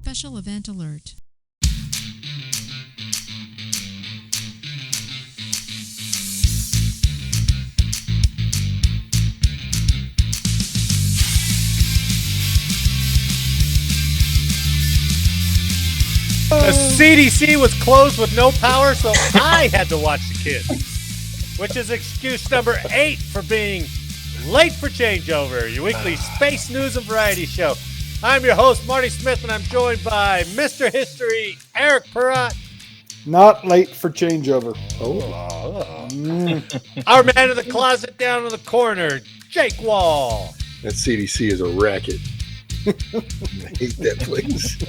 Special event alert. The CDC was closed with no power, so I had to watch the kids, which is excuse number 8 for being late for changeover, your weekly space news and variety show. I'm your host, Marty Smith, and I'm joined by Mr. History, Eric Perrott. Not late for changeover. Our man in the closet down in the corner, Jake Wall. That CDC is a racket. I hate that place.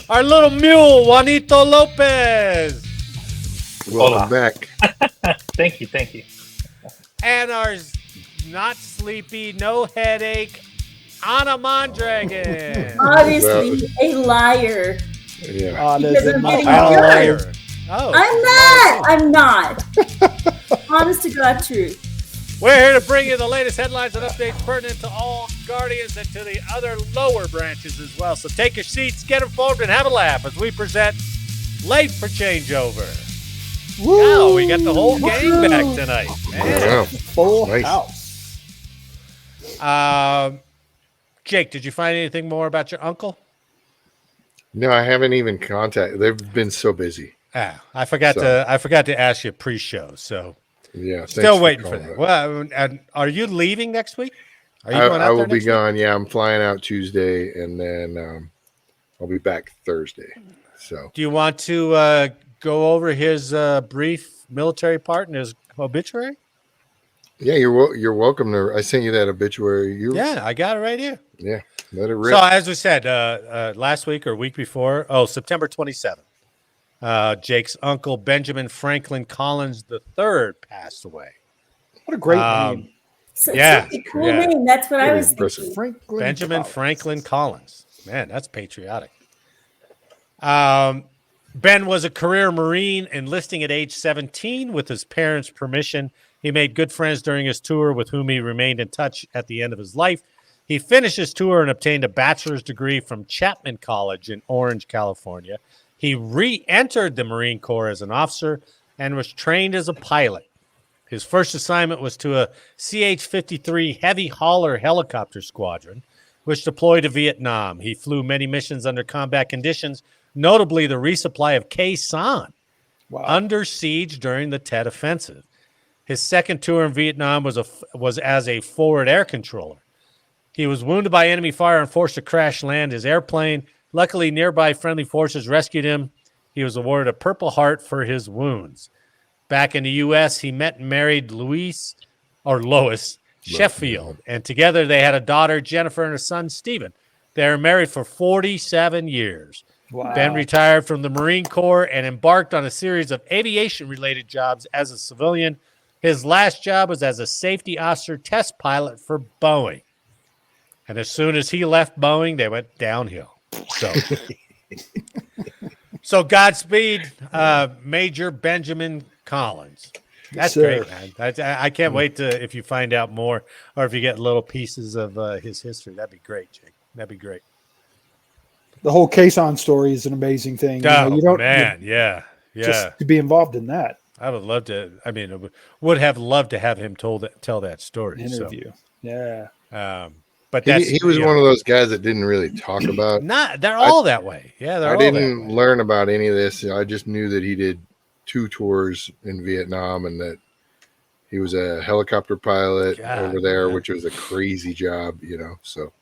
Our little mule, Juanito Lopez. Welcome back. Thank you. And our not sleepy, no headache, Anna Mondragon. Obviously, a liar. Yeah. Because I'm getting Liar. good. Oh, I'm not. Honest to God truth. We're here to bring you the latest headlines and updates pertinent to all Guardians and to the other lower branches as well. So take your seats, get informed, and have a laugh as we present Late for Changeover. Wow, we got the whole gang back tonight. Man. Yeah. Full Nice. house. Jake, did you find anything more about your uncle? No, I haven't even contacted. They've been so busy. I forgot to ask you pre-show, so Yeah. thanks still waiting for calling that. Well, and are you leaving next week? Are you going out I there will be next week? gone. Yeah, I'm flying out Tuesday, and then I'll be back Thursday. So Do you want to go over his brief military part in his obituary? yeah, you're welcome to. I sent you that obituary. Yeah, I got it right here. Yeah. Let it rip. So as we said last week or week before, September 27th, Jake's uncle Benjamin Franklin Collins III passed away. What a great name. Yeah, Such a cool yeah. name. That's what I Very was impressive. thinking. Franklin Benjamin Collins. Franklin Collins. Man, that's patriotic. Ben was a career Marine, enlisting at age 17 with his parents' permission. He made good friends during his tour with whom he remained in touch at the end of his life. He finished his tour and obtained a bachelor's degree from Chapman College in Orange, California. He re-entered the Marine Corps as an officer and was trained as a pilot. His first assignment was to a CH-53 heavy hauler helicopter squadron, which deployed to Vietnam. He flew many missions under combat conditions, notably the resupply of Khe Sanh, under siege during the Tet Offensive. His second tour in Vietnam was as a forward air controller. He was wounded by enemy fire and forced to crash land his airplane. Luckily, nearby friendly forces rescued him. He was awarded a Purple Heart for his wounds. Back in the U.S., he met and married Lois Sheffield, and together they had a daughter, Jennifer, and a son, Stephen. They were married for 47 years. Wow. Ben retired from the Marine Corps and embarked on a series of aviation-related jobs as a civilian. His last job was as a safety officer test pilot for Boeing. And as soon as he left Boeing, they went downhill. So Godspeed, Major Benjamin Collins. That's Yes, great, man. I can't wait to if you find out more or if you get little pieces of his history. That'd be great, Jake. That'd be great. The whole Khe Sanh story is an amazing thing. Yeah. Just to be involved in that I would love to. I mean, would have loved to have him tell that story. interview. Yeah. But that's, he was one of those guys that didn't really talk about. They're all that way. Yeah, they're I all that didn't way. learn about any of this. I just knew that he did 2 tours in Vietnam and that he was a helicopter pilot over there, which was a crazy job, so.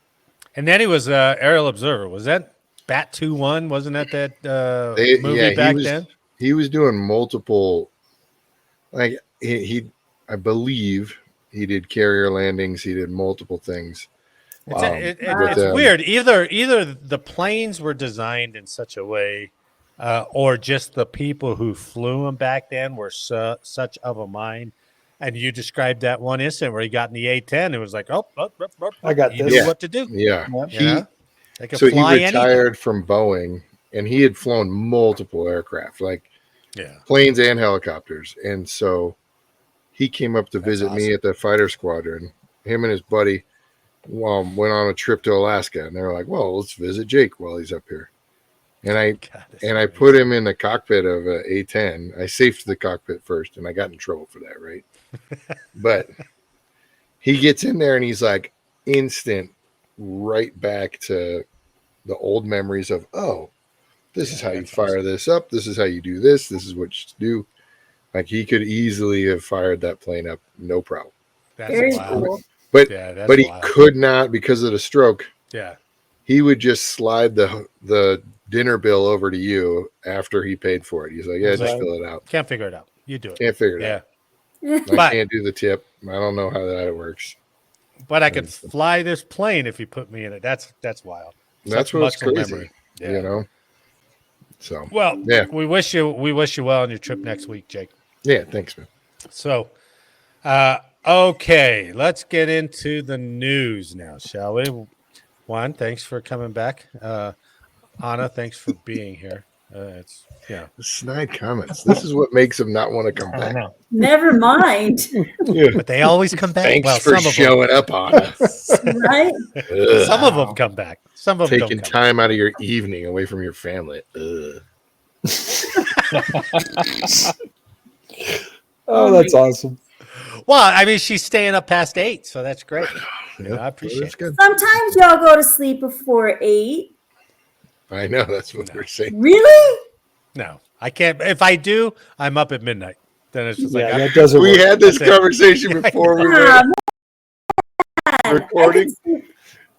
And then he was aerial observer. Was that Bat 2-1? Wasn't that movie back then? He was doing multiple, like I believe he did carrier landings. He did multiple things. It's weird. Either the planes were designed in such a way, or just the people who flew them back then were such of a mind. And you described that one incident where he got in the A-10. It was like, I got he this. knew what to do. Yeah. They could So he fly retired anything. from Boeing, and he had flown multiple aircraft, like Yeah. planes and helicopters. And so he came up to visit me awesome. at the fighter squadron, him and his buddy. went on a trip to Alaska, and they were like, "Well, let's visit Jake while he's up here." And I put him in the cockpit of a A-10. I safed the cockpit first, and I got in trouble for that, right? But he gets in there, and he's like instant right back to the old memories of, oh, this is how you fire this up. This is how you do this. This is what you do. Like, he could easily have fired that plane up, no problem. That's Very wild. cool. But That's he wild. could not because of the stroke. Yeah. He would just slide the dinner bill over to you after he paid for it. He's like, yeah, just Right. fill it out. Can't figure it out. You do it. Can't figure it out. Yeah. I But- can't do the tip. I don't know how that works. But I could fly this plane if you put me in it. That's wild. That's Such what's muscle crazy. memory. Yeah. You know. So Well, Yeah. we wish you well on your trip next week, Jake. yeah, thanks, man. So, okay, let's get into the news now, shall we? Juan, thanks for coming back. Anna, thanks for being here. It's The snide comments. This is what makes him not want to come I don't back. know. Never mind, but they always come back. Thanks well, for some showing up on us. right? Some of them come back. Some of them Taking don't come time out of your evening away from your family. Ugh. Oh, that's awesome. back. Well, I mean, she's staying up past 8, so that's great. Yep. I appreciate That's it. good. Sometimes y'all go to sleep before 8. I know that's what we're saying. Really? No, I can't. If I do, I'm up at midnight. Then it's just Yeah, like, that doesn't We work. had this That's it. conversation before we were Man, I recording. could sleep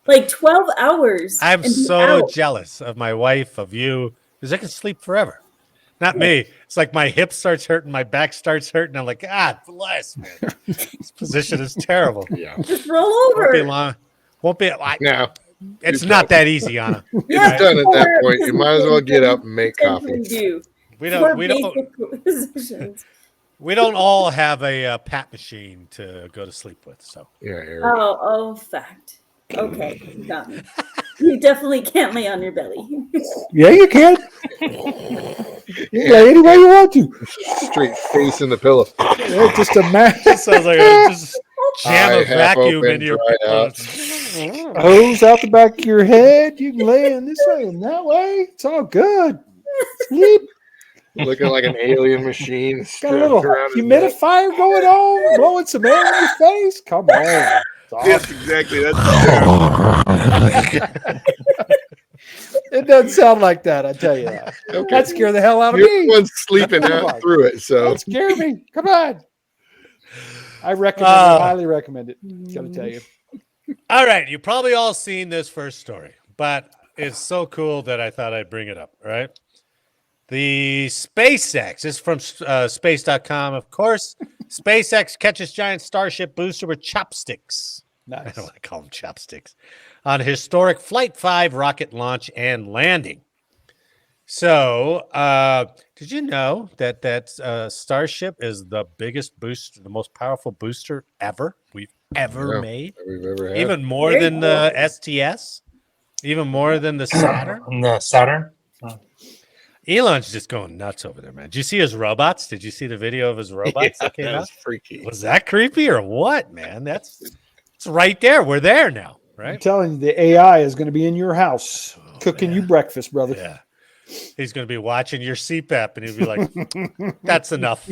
like 12 hours. I'm and be so out. jealous of my wife, of you, because I can sleep forever. Not me. It's like my hip starts hurting, my back starts hurting. I'm like, God bless, man. This position is terrible. Yeah. Just roll Won't be over. long. Won't be. Now It's you not talk. that easy, Anna. Yeah, it's done at that four point. You might as well get up and make essentially coffee. do. We Four don't. We don't. basic positions. We don't all have a pat machine to go to sleep with. So Yeah, Eric. Oh, fact. Okay, got me. You definitely can't lay on your belly. Yeah, you can. You can lay any way you want to. Straight face in the pillow. Yeah, just imagine. it sounds like I just jam Eye a half vacuum open, into your. dry out. Hose out the back of your head. You can lay in this way and that way. It's all good. Sleep. Looking like an alien machine. Got a strapped little around his neck. humidifier going on, blowing some air in your face. Come on. It's awesome. Yes, exactly. That's It doesn't sound like that, I tell you that. okay. That'd scare the hell out of You're me. the one sleeping out through it, so Don't scare me. Come on. I recommend it. Highly recommend it. Gotta tell you. All right, you probably all seen this first story, but it's so cool that I thought I'd bring it up, right? The SpaceX, this is from space.com, of course. SpaceX catches giant Starship booster with chopsticks. I Nice. don't want to call them chopsticks. On historic Flight 5 rocket launch and landing. So, did you know that Starship is the biggest booster, the most powerful booster we've ever Yeah. made? we've ever had. Even more Very than the STS? Even more than the Saturn? No, Saturn. Elon's just going nuts over there, man. Did you see his robots? Did you see the video of his robots that came that out? was freaky. Was that creepy or what, man? It's right there. We're there now, I'm right? telling you, the AI is going to be in your house cooking you breakfast, brother. Yeah. He's going to be watching your CPAP and he'll be like, that's enough.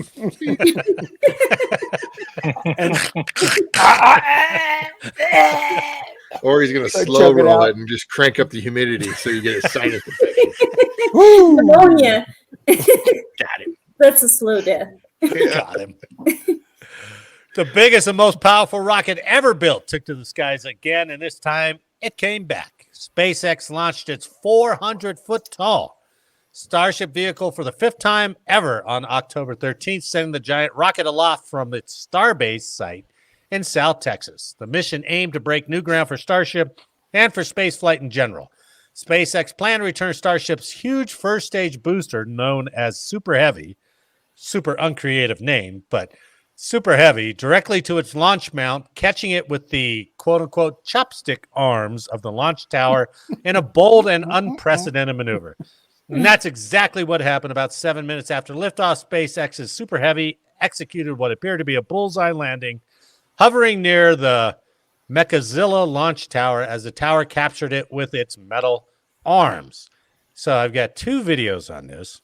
Or he's going to Choke slow it roll out. it and just crank up the humidity so you get a sinus infection. Woo! Pneumonia. Got him. That's a slow death. Got him. The biggest and most powerful rocket ever built took to the skies again, and this time it came back. SpaceX launched its 400-foot tall Starship vehicle for the 5th time ever on October 13th, sending the giant rocket aloft from its Starbase site in South Texas. The mission aimed to break new ground for Starship and for spaceflight in general. SpaceX planned to return Starship's huge first-stage booster, known as Super Heavy, super uncreative name, but Super Heavy, directly to its launch mount, catching it with the quote-unquote chopstick arms of the launch tower in a bold and unprecedented maneuver. And that's exactly what happened about 7 minutes after liftoff. SpaceX's Super Heavy executed what appeared to be a bullseye landing, hovering near the Mechazilla launch tower as the tower captured it with its metal arms. So I've got 2 videos on this.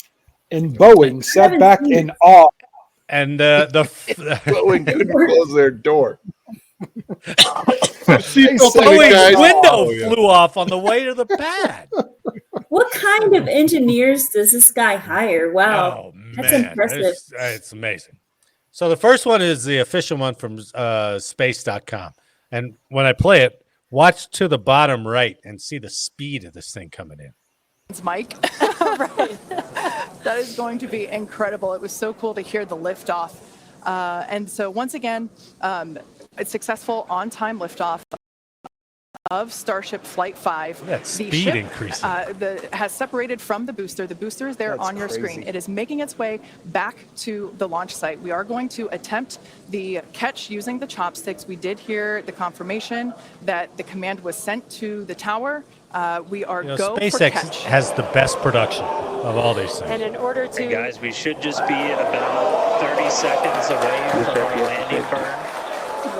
And Boeing sat back in awe. And Boeing couldn't close their door. Boeing's window flew off on the way to the pad. What kind of engineers does this guy hire? Wow. Oh, That's man. impressive. It's amazing. So the first one is the official one from space.com. And when I play it, watch to the bottom right and see the speed of this thing coming in. It's Mike. Right. That is going to be incredible. It was so cool to hear the liftoff. And so once again, it's successful on-time liftoff of Starship Flight 5. That speed increasing. Has separated from the booster. The booster is there on your screen. It is making its way back to the launch site. We are going to attempt the catch using the chopsticks. We did hear the confirmation that the command was sent to the tower. We are go for SpaceX catch. has the best production of all these things. And in order to... Hey guys, we should just be about 30 seconds away from our landing burn.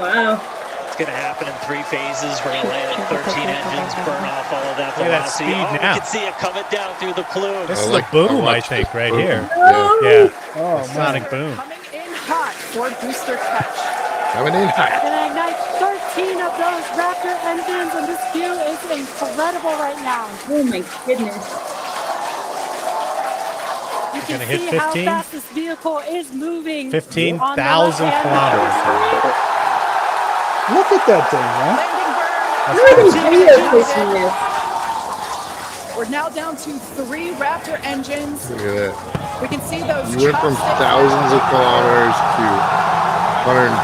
Wow. It's going to happen in 3 phases. We're going to land 13 engines, burn off all of that Look at that velocity. speed now. You can see it coming down through the plume. This is a boom, I think, right here. No. Yeah. Oh, Sonic boom. Coming in hot for booster catch. Coming in hot. Gonna ignite 13 of those Raptor engines, and this view is incredible right now. Oh my goodness. You can Gonna hit see how 15? fast this vehicle is moving. 15,000 on the left-hand kilometers. Look at that thing, man. Landing burn. How are they videotaping this? We're now down to 3 Raptor engines. Look at that. We can see those You went from chopsticks. thousands of kilometers to 150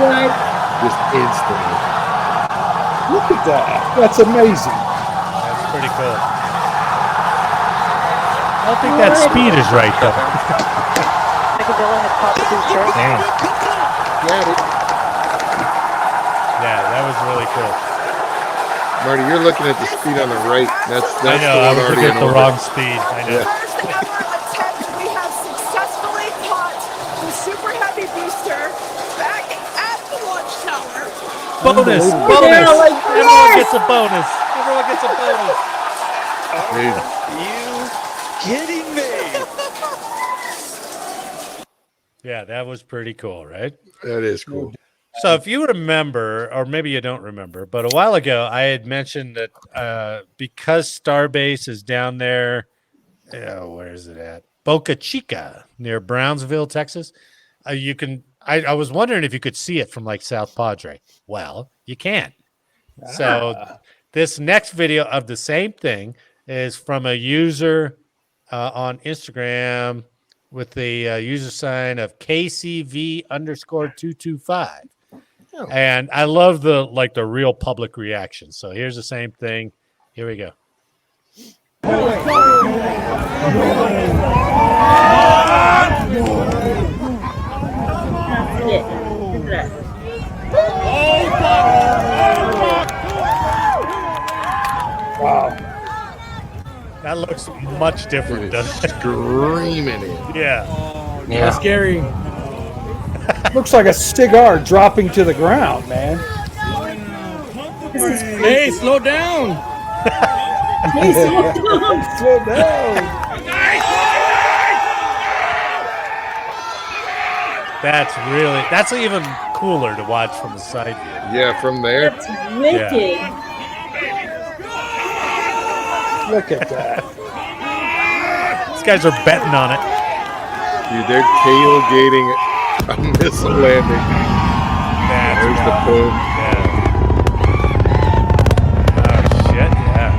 What? just instantly. Look at that. That's amazing. That's pretty cool. I don't think that speed is right, though. Mechazilla had caught the booster. Damn. Got it. Yeah, that was really cool. Marty, you're looking at the speed on the right. That's I know, the I one was already looking in at the orbit. wrong speed. I know. Yeah. First ever attempt, we have successfully caught the Super Heavy booster back at the launch tower. Bonus! Unbelievable. Bonus! Yeah, like, Everyone yes! gets a bonus! Everyone gets a bonus! Dude, You kidding me? Yeah, that was pretty cool, right? that is cool. So if you remember, or maybe you don't remember, but a while ago I had mentioned that because Starbase is down there, where is it at? Boca Chica near Brownsville, Texas. You can. I was wondering if you could see it from like South Padre. Well, you can't. So this next video of the same thing is from a user on Instagram with the user sign of KCV_225. And I love the real public reaction. So here's the same thing. Here we go. That's it. Look at that. Wow. That looks much different, It is doesn't it? screaming it. Yeah. Yeah. Scary. Looks like a cigar dropping to the ground, man. This is Hey, slow down. crazy. Slow down. That's even cooler to watch from the side view. Yeah, from there. That's wicked. Look at that. These guys are betting on it. Dude, they're tailgating a missile landing. That's There's the boom. Yeah. Oh shit! Yeah.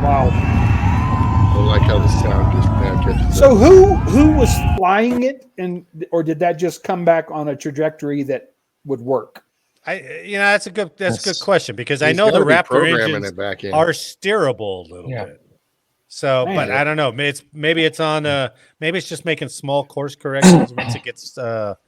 Wow. I like how the sound just now catches So up. who was flying it, or did that just come back on a trajectory that would work? That's a good question because I He's know the gotta be Raptor programming engines it back in. are steerable a little bit. So, Man. but I don't know. Maybe it's just making small course corrections once it gets to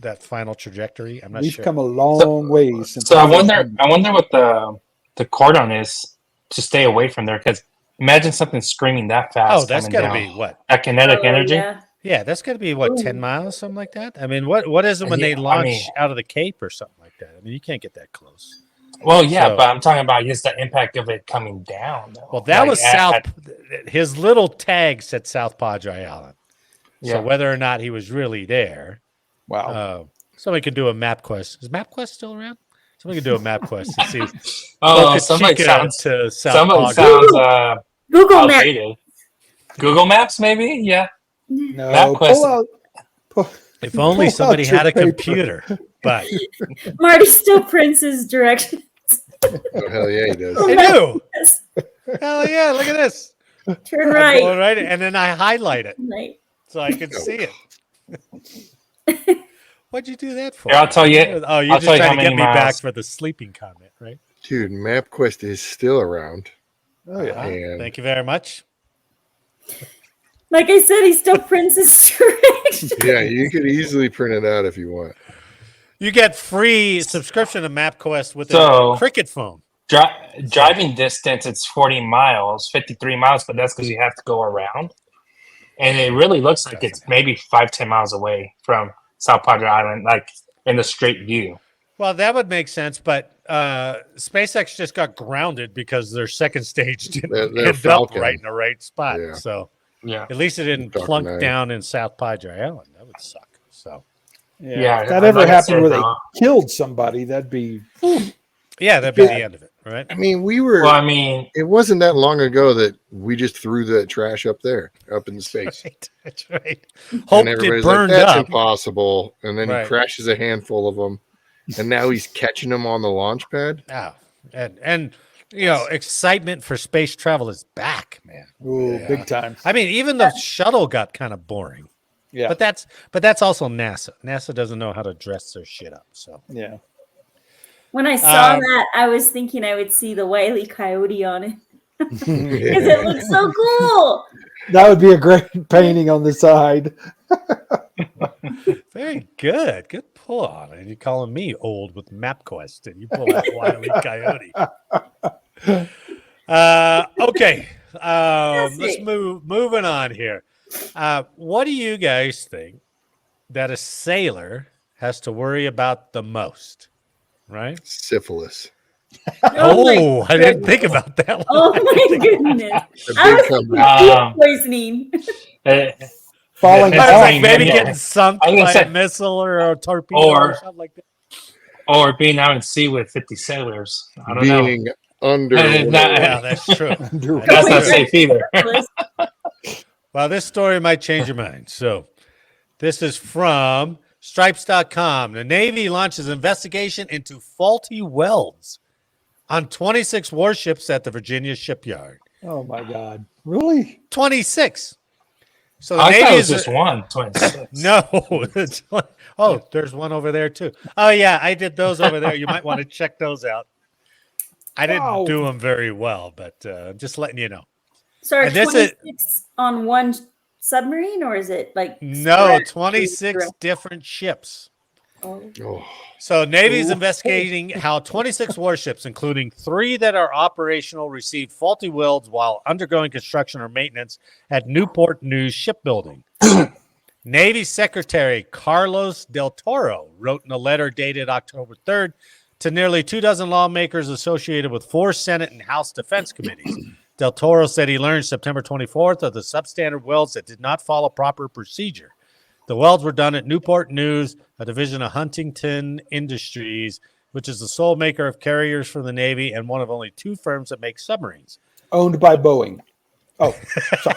that final trajectory. I'm not We've sure. come a long ways since. So I wonder what the cordon is to stay away from there, because Imagine something screaming that fast. Oh, that's coming got to down. be what? That kinetic energy. Yeah. Yeah, that's got to be what, 10 miles, something like that. I mean, what is it when they Yeah, I launch mean- out of the Cape or something like that? I mean, you can't get that close. Well, yeah, So- but I'm talking about just the impact of it coming down. Though. Well, that Like, was his little tag said South Padre Island. So Yeah. whether or not he was really there, Wow. somebody could do a map quest. Is MapQuest still around? Somebody could do a map quest and see. Oh, Boca somebody Chica sounds. to South Somebody Padre. sounds Google Maps. outdated. Google Maps, maybe. Yeah. No, MapQuest- If only Pull somebody out your had a paper. computer. But Marty still prints his directions. Oh, hell yeah, he does. I do. Hell yeah! Look at this. Turn I'm right. going right, and then I highlight it Right. so I can see it. What'd you do that for? Here, I'll tell you- Oh, you're I'll just tell you trying how to get many me back miles. for the sleeping comment, right? Dude, MapQuest is still around. Oh yeah. And Thank you very much. Like I said, he still prints his directions. yeah, you could easily print it out if you want. You get free subscription to MapQuest with So- a Cricket phone. Driving distance, it's 40 miles, 53 miles, but that's because you have to go around. And it really looks like it's maybe 5-10 miles away from South Padre Island, like in the straight view. Well, that would make sense, but SpaceX just got grounded because their second stage didn't Their end up Falcon. right in the right spot. Yeah. So Yeah. at least it didn't Falcon plunk 9. down in South Padre Island. That would suck. So Yeah, If that ever like I happened said, where they though- killed somebody, that'd be yeah, that'd be Bad. the end of it, right? I mean, we were. Well, I mean, It wasn't that long ago that we just threw the trash up there, up in space. Right. That's right. And Hoped it everybody's burned like, that's up. impossible. And then Right. he crashes a handful of them. And now he's catching them on the launch pad. Oh, and you know, excitement for space travel is back, man. ooh, big time. I mean, even the shuttle got kind of boring. Yeah. But that's also NASA. NASA doesn't know how to dress their shit up. So Yeah. When I saw Um, that, I was thinking I would see the Wile E. Coyote on it because Yeah. it looks so cool. That would be a great painting on the side. very good. Good pull on it. You're calling me old with MapQuest and you pull out Wile E. Coyote. Okay. Let's moving on here. What do you guys think that a sailor has to worry about the most? Right? Syphilis. Oh, I didn't think about that one. Oh my goodness! The I big was comeback. thinking food poisoning. Falling Yeah, I was off. like maybe yeah. getting sunk I was gonna by say- a missile or a torpedo or Or- something like that. or being out at sea with 50 sailors. I don't know. Being under. It's not- Yeah, that's true. That's not safe either. Well, this story might change your mind. So, this is from Stripes.com. The Navy launches investigation into faulty welds on 26 warships at the Virginia shipyard. Oh my God. Really? 26. So the I Navy thought it was is just one. 26. no. it's oh, there's one over there too. Oh yeah, I did those over there. You might want to check those out. I didn't Wow. do them very well, but just letting you know. Sorry, And this is- 26 on one submarine, or is it like No, spread 26 through- different ships. Oh. Oh, So Navy's investigating how 26 warships, including 3 that are operational, received faulty welds while undergoing construction or maintenance at Newport News Shipbuilding. Navy Secretary Carlos Del Toro wrote in a letter dated October 3rd to nearly 24 lawmakers associated with 4 Senate and House Defense Committees. Del Toro said he learned September 24th of the substandard welds that did not follow proper procedure. The welds were done at Newport News, a division of Huntington Industries, which is the sole maker of carriers for the Navy and one of only 2 firms that make submarines. Owned by Boeing. Oh, sorry.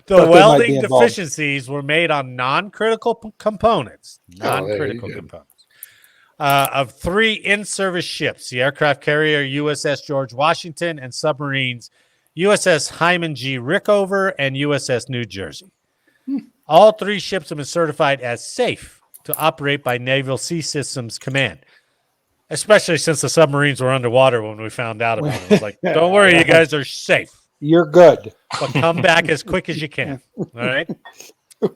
The Thought they might welding be involved. deficiencies were made on non-critical components, non-critical go. components of 3 in-service ships: the aircraft carrier USS George Washington and submarines USS Hyman G. Rickover and USS New Jersey. All 3 ships have been certified as safe to operate by Naval Sea Systems Command, especially since the submarines were underwater when we found out about it. It's like, don't worry, you guys are safe, You're good. but come back as quick as you can. All right?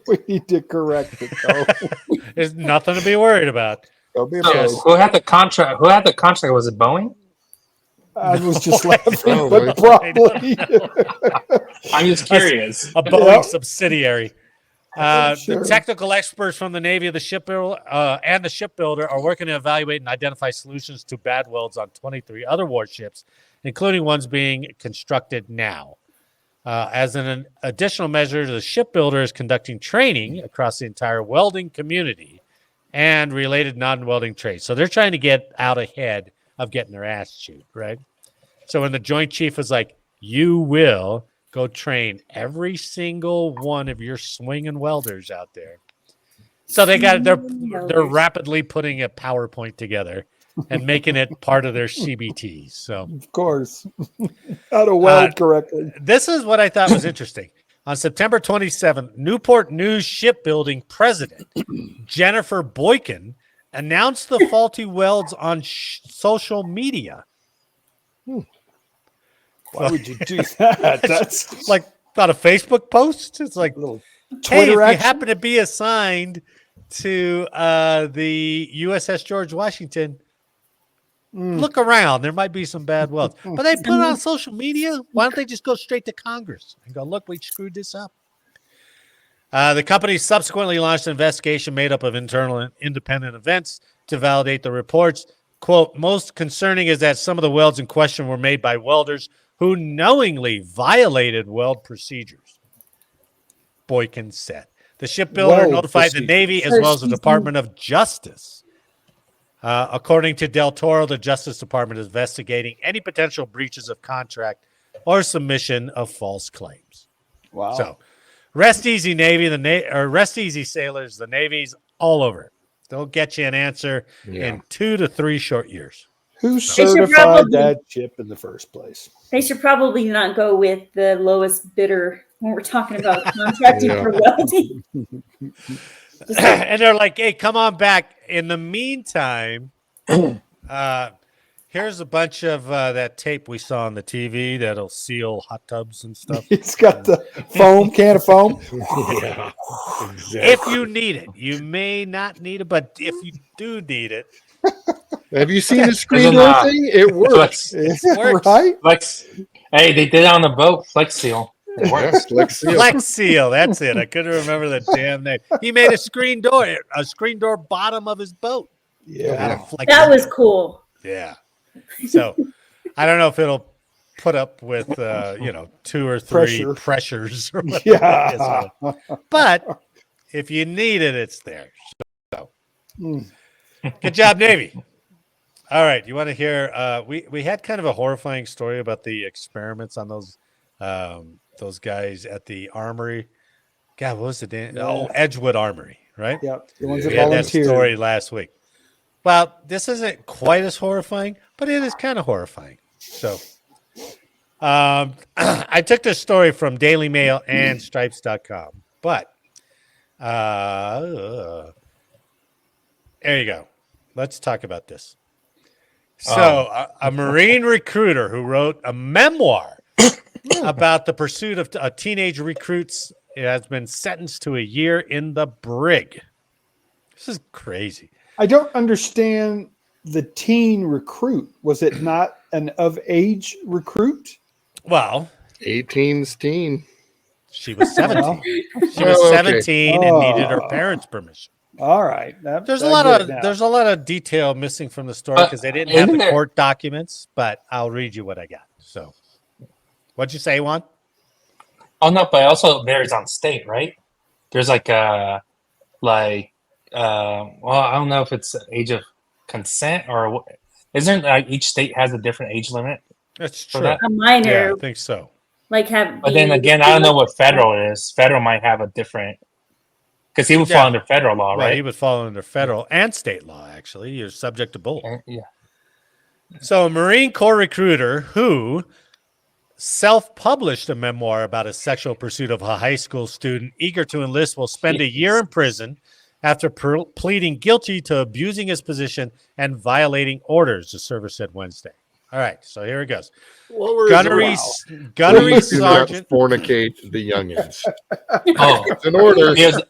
We need to correct it, though. There's nothing to be worried about. Don't be So, afraid. who had the contract? Who had the contract? Was it Boeing? I was just laughing, Probably. but probably. I'm just curious. A Boeing subsidiary. Sure. The technical experts from the Navy of the shipbuilder and the shipbuilder are working to evaluate and identify solutions to bad welds on 23 other warships, including ones being constructed now. As an additional measure, the shipbuilder is conducting training across the entire welding community and related non-welding trades. So they're trying to get out ahead of getting their ass chewed, right? So when the Joint Chief was like, you will go train every single one of your swinging welders out there. So they're rapidly putting a PowerPoint together and making it part of their CBTs. So Of course. How to weld correctly. this is what I thought was interesting. On September 27th, Newport News Shipbuilding president Jennifer Boykin announced the faulty welds on social media. Why would you do that? That's Like, not a Facebook post. It's like, a little hey, Twitter if you action. happen to be assigned to the USS George Washington, look around. There might be some bad welds. But they put it on social media. Why don't they just go straight to Congress and go, look, we screwed this up? The company subsequently launched an investigation made up of internal and independent events to validate the reports. Quote, most concerning is that some of the welds in question were made by welders who knowingly violated weld procedures, Boykin said. The shipbuilder Weld notified the Navy as well as the Department of Justice. According to Del Toro, the Justice Department is investigating any potential breaches of contract or submission of false claims. Wow. So, rest easy, Navy. Rest easy, sailors. The Navy's all over it. They'll get you an answer in 2 to 3 short years. Who should certified probably- that ship in the first place? They should probably not go with the lowest bidder when we're talking about contracting Yeah. for welding. And they're like, hey, come on back. In the meantime, here's a bunch of that tape we saw on the TV that'll seal hot tubs and stuff. It's got the foam, can of foam. Yeah. If you need it, you may not need it, but if you do need it, Have you seen the screen Isn't, door thing? It works. works. Right? Flex. Hey, they did it on the boat. Flex seal. It works. Yes, let's see. Flex Seal, that's it. I couldn't remember the damn name. He made a screen door bottom of his boat. Yeah. Flex That Seal. was cool. Yeah. So I don't know if it'll put up with 2 or 3 pressures or whatever Yeah. it is. But if you need it, it's there. So good job, Navy. All right, you want to hear? We had kind of a horrifying story about the experiments on those guys at the armory. God, what was the damn? Oh, Edgewood Armory, right? Yeah. The ones that We had that volunteered. story last week. Well, this isn't quite as horrifying, but it is kind of horrifying. So, I took this story from Daily Mail and Stripes.com, but there you go. Let's talk about this. So, a Marine recruiter who wrote a memoir about the pursuit of teenage recruits has been sentenced to a year in the Brig. This is crazy. I don't understand the teen recruit. Was it not an of age recruit? Well, 18's teen. she was 17. Well, She was okay. 17 and needed her parents' permission. all right. There's a lot of detail missing from the story because they didn't have isn't the there- court documents, but I'll read you what I got. So, what'd you say, Juan? Oh no, but it also varies on state, right? There's well, I don't know if it's age of consent or isn't each state has a different age limit That's for true. that? A minor, Yeah, I think so. like have. But then again, I don't know what federal is. Federal might have a different because he would fall Yeah. under federal law, Right, he right? would fall under federal and state law. Actually, you're subject to both. Yeah. So, a Marine Corps recruiter who self-published a memoir about his sexual pursuit of a high school student eager to enlist will spend a year in prison after pleading guilty to abusing his position and violating orders, the service said Wednesday. All right, so here it goes. Gunnery Please do not sergeant. fornicate the youngins. Oh, It's an order. he was,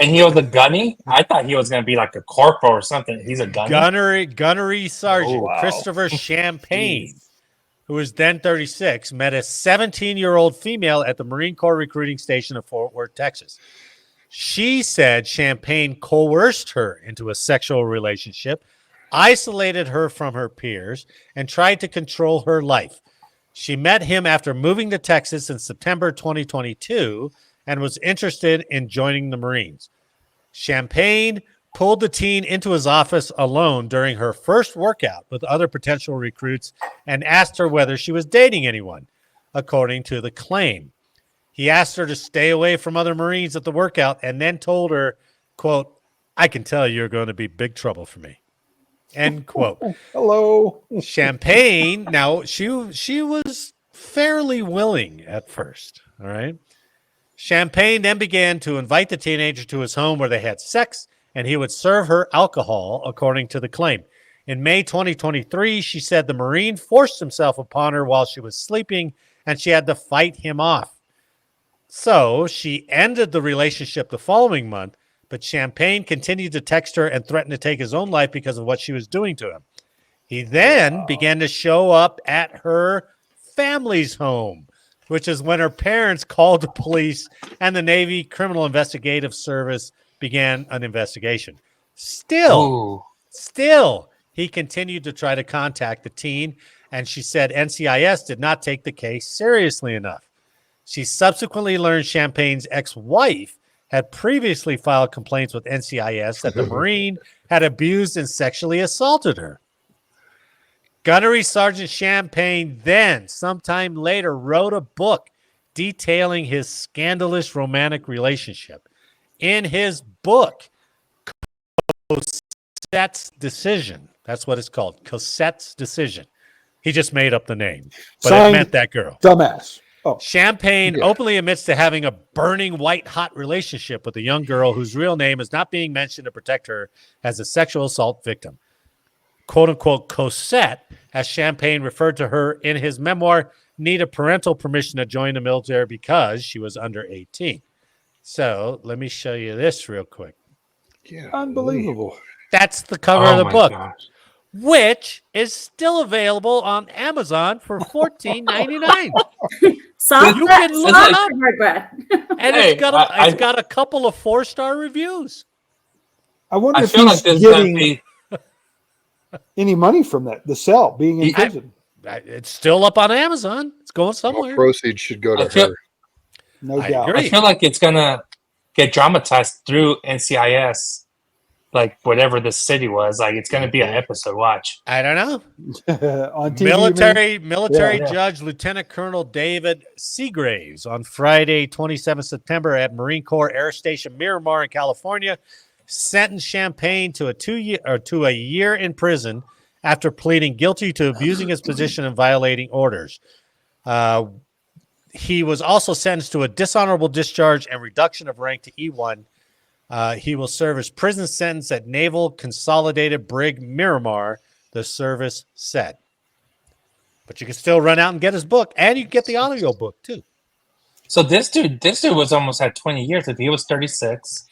And he was a gunny? I thought he was going to be like a corporal or something. He's a gunny? Gunnery Sergeant Oh, wow. Christopher Champagne, who was then 36, met a 17-year-old female at the Marine Corps recruiting station in Fort Worth, Texas. She said Champagne coerced her into a sexual relationship, isolated her from her peers, and tried to control her life. She met him after moving to Texas in September 2022 and was interested in joining the Marines. Champagne pulled the teen into his office alone during her first workout with other potential recruits and asked her whether she was dating anyone, according to the claim. He asked her to stay away from other Marines at the workout and then told her, quote, "I can tell you're going to be big trouble for me." End quote. Hello. Champagne, now she was fairly willing at first, all right? Champagne then began to invite the teenager to his home where they had sex, and he would serve her alcohol, according to the claim. In May 2023, she said the Marine forced himself upon her while she was sleeping, and she had to fight him off. So she ended the relationship the following month, but Champagne continued to text her and threaten to take his own life because of what she was doing to him. He then began to show up at her family's home, which is when her parents called the police and the Navy Criminal Investigative Service began an investigation. Still, he continued to try to contact the teen, and she said NCIS did not take the case seriously enough. She subsequently learned Champagne's ex-wife had previously filed complaints with NCIS that the Marine had abused and sexually assaulted her. Gunnery Sergeant Champagne then, sometime later, wrote a book detailing his scandalous romantic relationship. In his book, Cosette's Decision, that's what it's called, Cosette's Decision. He just made up the name, but Signed, it meant that girl. Dumbass. Oh. Champagne openly admits to having a burning white-hot relationship with a young girl whose real name is not being mentioned to protect her as a sexual assault victim. Quote-unquote Cosette, as Champagne referred to her in his memoir, needed parental permission to join the military because she was under 18. So let me show you this real quick. Yeah, Unbelievable. That's the cover of the book, Gosh. which is still available on Amazon for $14.99. Soft You can look soft it up. regret. And Hey, it's got a couple of 4-star reviews. I wonder I if feel he's like there's going to getting be. any money from that. The cell being in prison. It's still up on Amazon. It's going All somewhere. proceeds should go I to feel- her. No I doubt. agree. I feel like it's going to get dramatized through NCIS, like whatever the city was. Like it's going to be an episode. Watch. I don't know. On TV, you mean? Military Yeah. Judge Lieutenant Colonel David Seagraves on Friday, 27 September at Marine Corps Air Station Miramar in California sentenced Champagne to a year in prison after pleading guilty to abusing his position and violating orders. He was also sentenced to a dishonorable discharge and reduction of rank to E1. He will serve his prison sentence at Naval Consolidated Brig Miramar, the service said. But you can still run out and get his book, and you can get the audio book too. So this dude was almost at 20 years. If he was 36,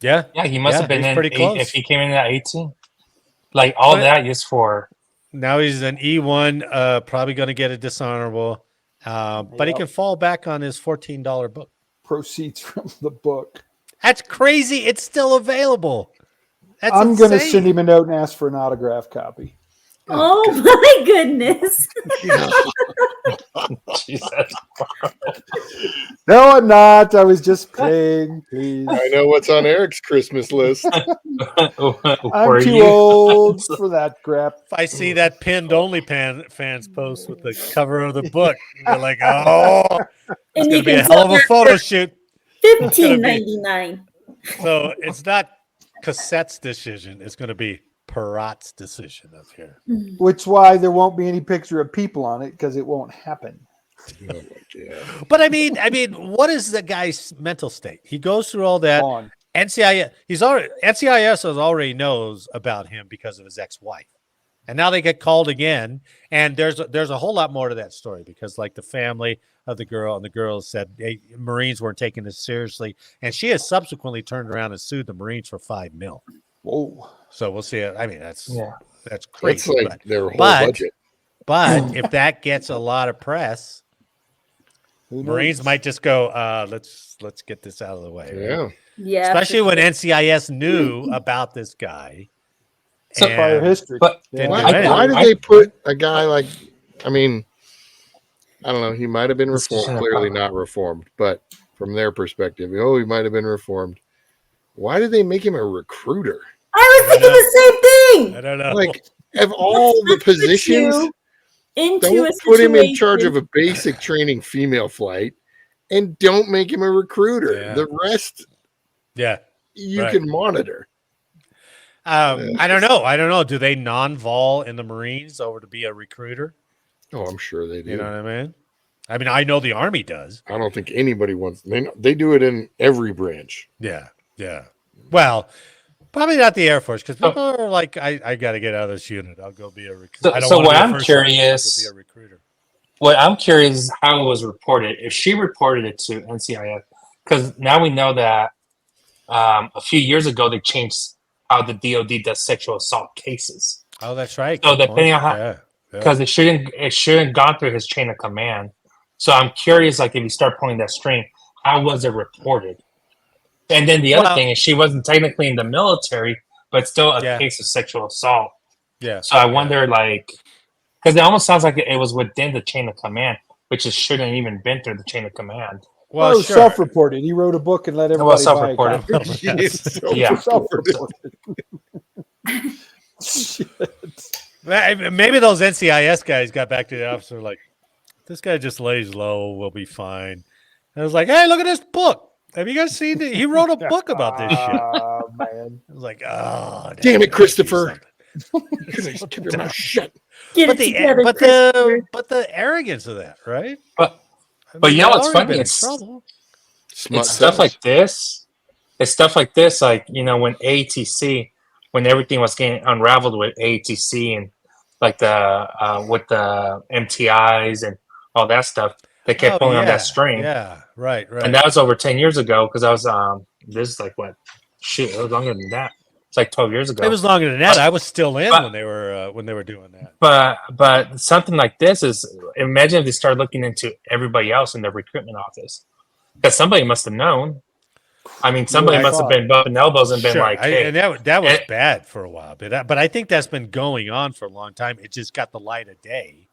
Yeah, he must have been he's in pretty close. if he came in at 18. Like all But- that is for. Now he's an E1, probably going to get a dishonorable, but he Yep. can fall back on his $14 book. Proceeds from the book. That's crazy. It's still available. That's I'm going to insane. send him a note and ask for an autograph copy. Oh my goodness. Jesus. No, I'm not. I was just playing, please. I know what's on Eric's Christmas list. I'm For too you. old for that crap. If I see that pinned fans post with the cover of the book, they're like, oh, it's And going you to be a can hell of a sell photo shoot. $15.99. So it's not Cassette's decision. It's going to be Perrot's decision up here. Which why there won't be any picture of people on it because it won't happen. Oh my God. But I mean, what is the guy's mental state? He goes through all that. On. NCIS, NCIS already knows about him because of his ex-wife. And now they get called again. And there's a whole lot more to that story because like the family of the girl and the girl said hey, Marines weren't taking this seriously. And she has subsequently turned around and sued the Marines for $5 million. Whoa. So we'll see. I mean, that's That's crazy. like their whole budget. But if that gets a lot of press, Marines might just go, let's get this out of the way. Yeah. Right? Yeah. Especially when NCIS knew about this guy. So- and Prior history. But didn't Why, do anything. why did they put a guy like? I mean, I don't know. He might have been reformed. Clearly not reformed, but from their perspective, he might have been reformed. Why did they make him a recruiter? I was thinking the same thing. I don't know. Like, of all the positions, Into don't a put him in charge situation- of a basic training female flight, and don't make him a recruiter. Yeah. The rest, yeah. you Right. can monitor. I don't know. I don't know. Do they non-vol in the Marines over to be a recruiter? Oh, I'm sure they do. You know what I mean? I mean, I know the Army does. I don't think anybody wants. They do it in every branch. Yeah. Yeah. Well, probably not the Air Force because people are like, I got to get out of this unit. I'll go be a recruiter. So what I'm curious, be a recruiter. what I'm curious is how it was reported. If she reported it to NCIS, because now we know that a few years ago they changed how the DoD does sexual assault cases. Oh, that's right. So Good depending point. on how, because it shouldn't gone through his chain of command. So I'm curious, like if you start pulling that string, how was it reported? And then the other thing is she wasn't technically in the military, but still a case of sexual assault. Yeah. So I wonder, like, because it almost sounds like it was within the chain of command, which it shouldn't even been through the chain of command. Well, it was self-reported. He wrote a book and let everybody was self-reported. buy a copy. Yeah. Self-reported. Maybe those NCIS guys got back to the officer like, this guy just lays low. We'll be fine. And I was like, hey, look at this book. Have you guys seen it? He wrote a book about this shit. Oh, man. I was like, oh, damn it, Christopher. Keep your mouth shut. But the arrogance of that, right? But you know what's funny? It's stuff like this. It's stuff like this, like, you know, when ATC, when everything was getting unraveled with ATC and like the with the MTIs and all that stuff, they kept pulling on that string. Yeah, right. And that was over 10 years ago because I was this is like what? Shoot, it was longer than that. It's like 12 years ago. It was longer than that. I was still in when they were doing that. But something like this is, imagine if they start looking into everybody else in the recruitment office, because somebody must have known. I mean, somebody must have been bumping elbows and been like, "Hey," and that was bad for a while, but I think that's been going on for a long time. It just got the light of day,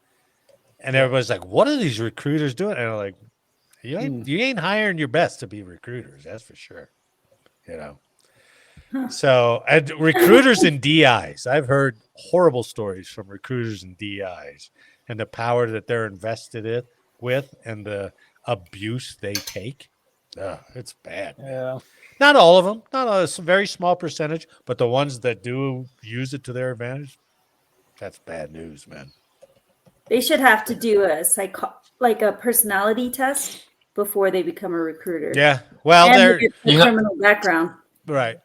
and everybody's like, "What are these recruiters doing?" And I'm like, "You ain't hiring your best to be recruiters, that's for sure." You know. So, recruiters and DIs, I've heard horrible stories from recruiters and DIs and the power that they're invested with and the abuse they take. It's bad. Yeah. Not all of them, not a very small percentage, but the ones that do use it to their advantage, that's bad news, man. They should have to do a personality test before they become a recruiter. Yeah. Well, and they're criminal background. Right.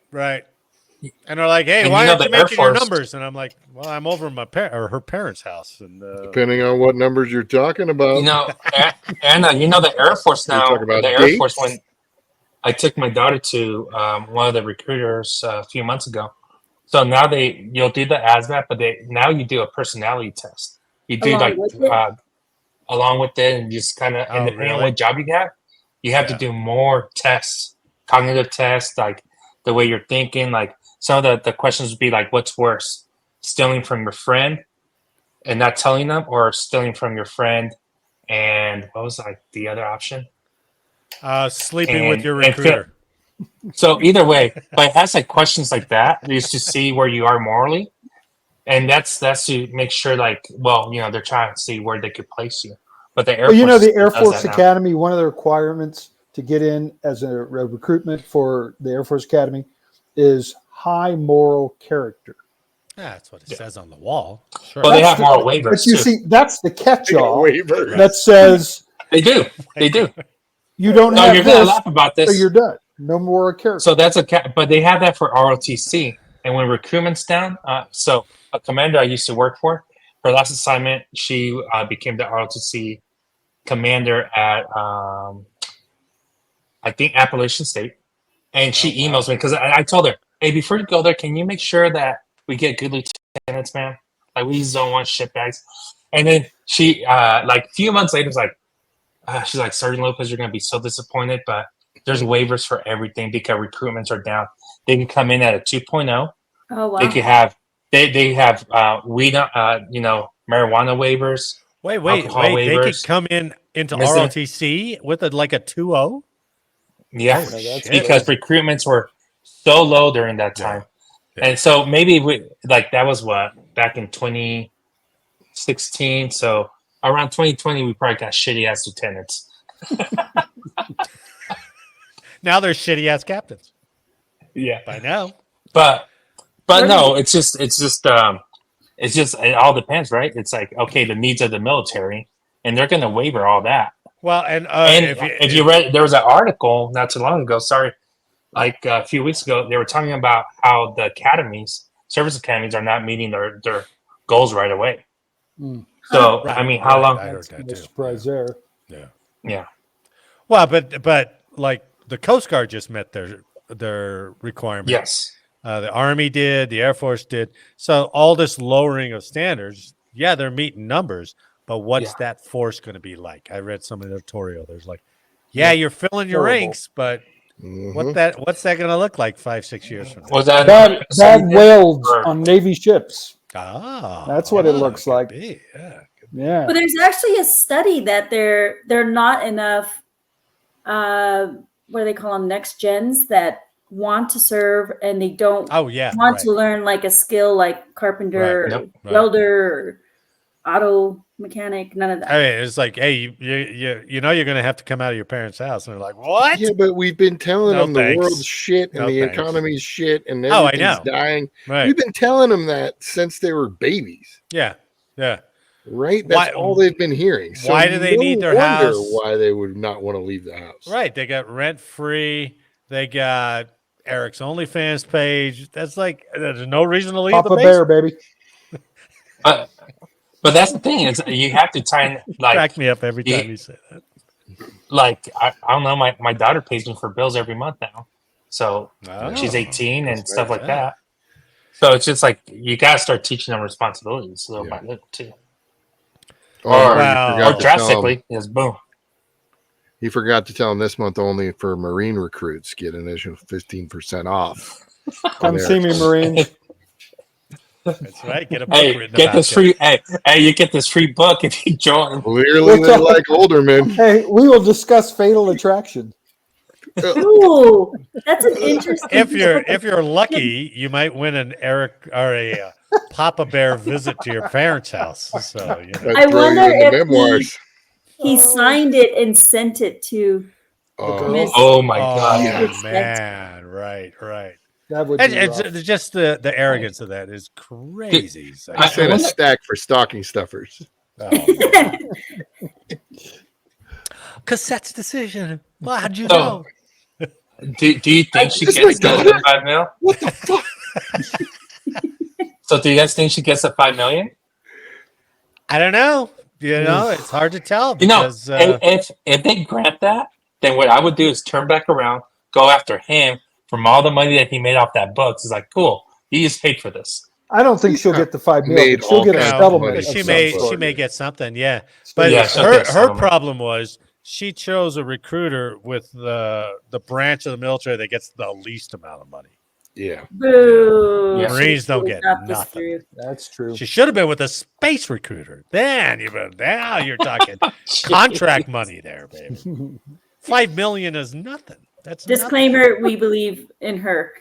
And they're like, "Hey, and why aren't you making your Force numbers?" And I'm like, "Well, I'm over at her parents' house." And depending on what numbers you're talking about, you know, Anna, you know the Air Force now. The Air Force, when I took my daughter to one of the recruiters a few months ago, so now you'll do the ASVAB, but now you do a personality test. You do along with it, and just kind of, and depending on what job you have to do more tests, cognitive tests, like the way you're thinking. Like some of the questions would be like, what's worse, stealing from your friend and not telling them, or stealing from your friend and what was like the other option? Sleeping with your recruiter. So either way, but it has like questions like that just to see where you are morally. And that's to make sure, like, well, you know, they're trying to see where they could place you. But the Air Force, the Air Force Academy, one of the requirements to get in as a recruitment for the Air Force Academy is high moral character. Yeah, that's what it says on the wall. Sure. Well, they have moral waivers. But you see, that's the catch-all waiver that says they do. You don't have you're this, gonna laugh about this. so you're done. No moral character. So that's but they have that for ROTC. And when recruitment's down, so a commander I used to work for, her last assignment, she became the ROTC commander at I think Appalachian State, and she emails me because I told her, "Hey, before you go there, can you make sure that we get good lieutenants, man? Like we just don't want shitbags." And then she, like a few months later, was like, she's like, "Sergeant Lopez, you're gonna be so disappointed, but there's waivers for everything because recruitments are down. They can come in at a 2.0. Oh wow. They could have they have weed, marijuana waivers, Wait. alcohol They could waivers. come into Missing- ROTC with like a 2.0. Yeah, Holy shit. because recruitments were so low during that time. Yeah. And so maybe that was back in 2016. So around 2020, we probably got shitty ass lieutenants. Now they're shitty ass captains Yeah, by now. but no, it's just it all depends, right? It's like, okay, the needs of the military, and they're going to waiver all that. Well, and If you read, there was an article not too long ago. Sorry, like a few weeks ago, they were talking about how the service academies, are not meeting their goals right away. So Right, I mean, how long? I heard that No too. surprise there. Yeah, Well, but like the Coast Guard just met their requirement. yes, The Army did, the Air Force did. So all this lowering of standards, yeah, they're meeting numbers, but what's that force going to be like? I read some editorial. There's like, you're filling your Horrible. ranks, but Mhm. what's that going to look like 5-6 years from now? was that Bad welds or- on Navy ships. Ah, That's what it looks could like. be, yeah. Yeah. But there's actually a study that they're not enough. What do they call them? Next gens that want to serve and they don't Oh yeah, want right. to learn like a skill like carpenter, Right, or yep, right. welder, or auto mechanic. None of that. I mean, it's like, hey, you know, you're going to have to come out of your parents' house, and they're like, what? Yeah, but we've been telling No, them the thanks. world's shit and No, the thanks. economy's shit and Oh, I everything's know. dying. Right? We've been telling them that since they were babies, Yeah. right? That's Why- all they've been hearing. So why do they no need their wonder house? why they would not want to leave the house. Right. They got rent free. They got Eric's OnlyFans page. That's like, there's no reason to leave Papa the Bear, basement. baby. But that's the thing, is you have to try and Crack me up every time you say that. I don't know, my daughter pays me for bills every month now, so she's Oh, 18 and that's stuff nice. like that. So it's just like you gotta start teaching them responsibilities little by little too, Oh, Or- no, Wow. you or forgot to tell 'em- drastically. Yes, boom. You forgot to tell them this month only for Marine recruits get an additional 15% off. Come see me, Marines. That's right. Get a book Hey, written get about this you. free. Hey, you get this free book if you join. Clearly, they like older men. Hey, we will discuss Fatal Attraction. Ooh, that's an interesting. If you're lucky, you might win an Eric or a Papa Bear visit to your parents' house. So you know. I'd I throw you wonder in the if memoirs. he signed it and sent it to Oh, Miss. Oh my god! yes. Man, right. That would be It's rough. just the arrogance of that is crazy. So, I sent a stack for stocking stuffers. oh, Cassette's decision. Well, how'd you know? Do you think she Is gets my the daughter? 5 mil? What the fuck? So do you guys think she gets the 5 million? I don't know. You know, it's hard to tell You know, because if they grant that, then what I would do is turn back around, go after him from all the money that he made off that book. It's like, cool, you just paid for this. I don't think she'll get the $5 million, Made but she'll all get a kinds of settlement. money. of she some may sort. she may get something, yeah. But Yeah, she'll her get settlement. problem was she chose a recruiter with the branch of the military that gets the least amount of money. Yeah. Boo. Yeah. Marines don't get Thought this nothing. through. That's true. She should have been with a space recruiter. Then now you're talking contract money there, baby. $5 million is nothing. That's Disclaimer: we believe in her.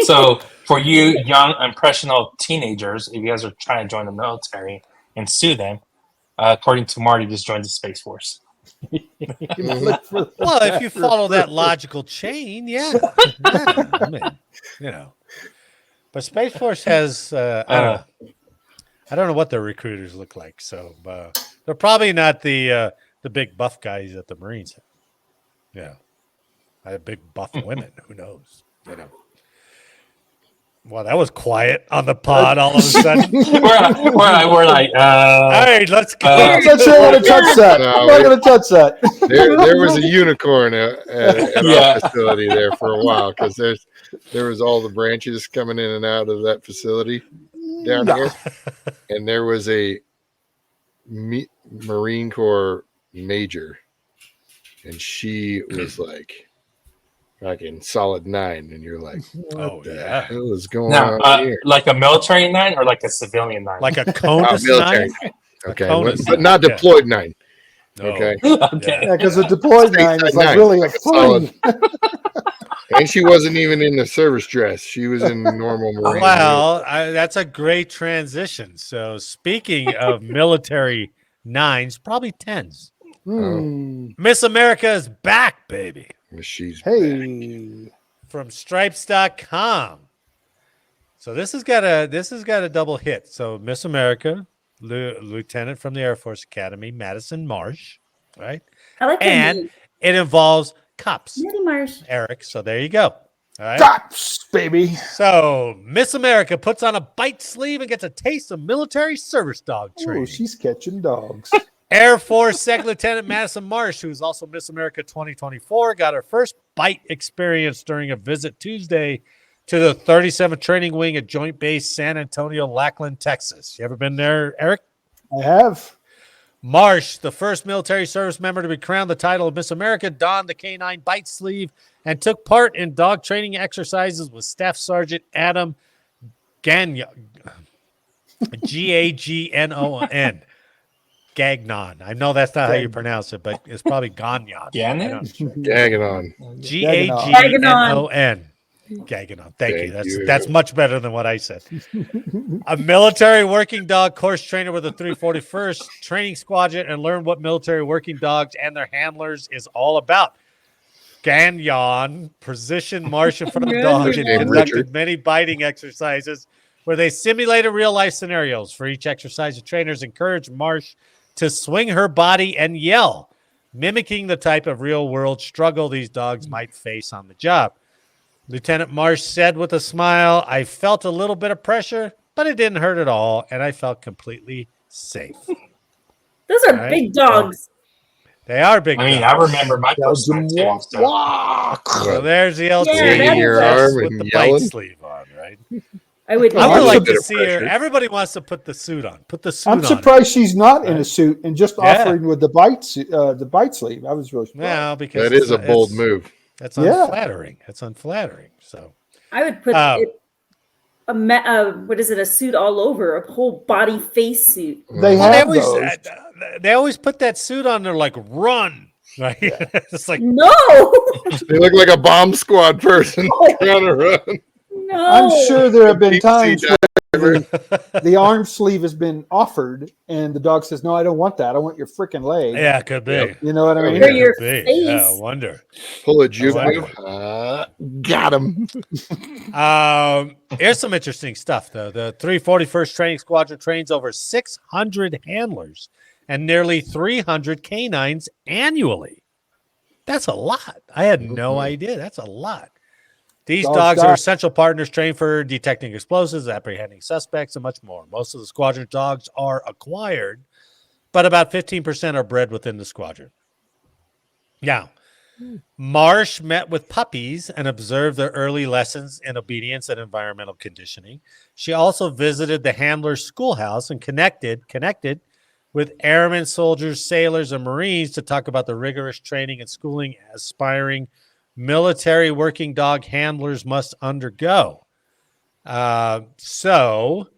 So for you young, impressionable teenagers, if you guys are trying to join the military and sue them, according to Marty, just joined the Space Force. Look for the Well, if you backer follow that first. logical chain, yeah. I mean, you know. But Space Force has, I don't know what their recruiters look like. So they're probably not the big buff guys that the Marines have. Yeah. I have big buff women. Who knows? You know. Well, that was quiet on the pod all of a sudden. we're like, All right, let's go. I'm not sure I want to touch that. I'm not going to touch that. There was a unicorn at Yeah. our facility there for a while because there was all the branches coming in and out of that facility down here, and there was a Marine Corps major, and she was like fucking solid 9, and you're like, what the hell is going on here? like a military 9 or like a civilian 9? Like a CONUS military 9? Okay, CONUS but not deployed 9. No. Okay. Okay. Yeah, because a deployed 9 is like 9, really like a a solid- fling. And she wasn't even in the service dress. She was in normal Marine. Well, that's a great transition. So speaking of military 9s, probably 10s. Miss America is back, baby. She's Hey. From stripes.com. So this has got a double hit. So Miss America, lieutenant from the Air Force Academy, Madison Marsh, right? I like And it involves cops. Nettie Marsh. Eric, so there you go. All right. Cops, baby. So Miss America puts on a bite sleeve and gets a taste of military service dog training. Oh, she's catching dogs. Air Force Second Lieutenant Madison Marsh, who's also Miss America 2024, got her first bite experience during a visit Tuesday to the 37th Training Wing at Joint Base San Antonio, Lackland, Texas. You ever been there, Eric? I have. Marsh, the first military service member to be crowned the title of Miss America, donned the canine bite sleeve and took part in dog training exercises with Staff Sergeant Adam Gagnon. Gagnon. Gagnon. I know that's not how you pronounce it, but it's probably Gagnon. Gagnon? Gagnon. Gagnon. Gagnon. Thank you. That's much better than what I said. A military working dog course trainer with the 341st Training Squadron and learned what military working dogs and their handlers is all about. Gagnon positioned Marsh in front of dogs and conducted many biting exercises where they simulated real-life scenarios. For each exercise, the trainers encouraged Marsh to swing her body and yell, mimicking the type of real-world struggle these dogs might face on the job. Lieutenant Marsh said with a smile, I felt a little bit of pressure, but it didn't hurt at all, and I felt completely safe. Those are big dogs. They are big dogs. I mean, I remember my first time too. So there's the LT Yeah, your arm with and the yelling. bite sleeve on, right? I would I would a like bit to of see her. pressure. Everybody wants to put the suit on. Put the suit I'm on. surprised she's not in a suit and just Yeah. offering with the bite sleeve. I was really surprised. Well, because That is a bold move. That's Yeah. unflattering. That's unflattering. So I would put what is it? A suit all over, a whole body face suit. They Well, have those. they always put that suit on. They're like, run. Right? It's like, No, They look like a bomb squad person trying to run. no. I'm sure there have been Deep times sea where the arm sleeve has been offered and the dog says, no, I don't want that. I want your freaking leg. yeah, it could be. You know what I mean? For It your could be. Yeah, I face. wonder. Pull a juke Wow. move. Got him. Here's some interesting stuff, though. The 341st Training Squadron trains over 600 handlers and nearly 300 canines annually. That's a lot. I had no idea. That's a lot. These dogs are essential partners trained for detecting explosives, apprehending suspects, and much more. Most of the squadron dogs are acquired, but about 15% are bred within the squadron. Now, Marsh met with puppies and observed their early lessons in obedience and environmental conditioning. She also visited the handler's schoolhouse and connected with airmen, soldiers, sailors, and Marines to talk about the rigorous training and schooling aspiring military working dog handlers must undergo. So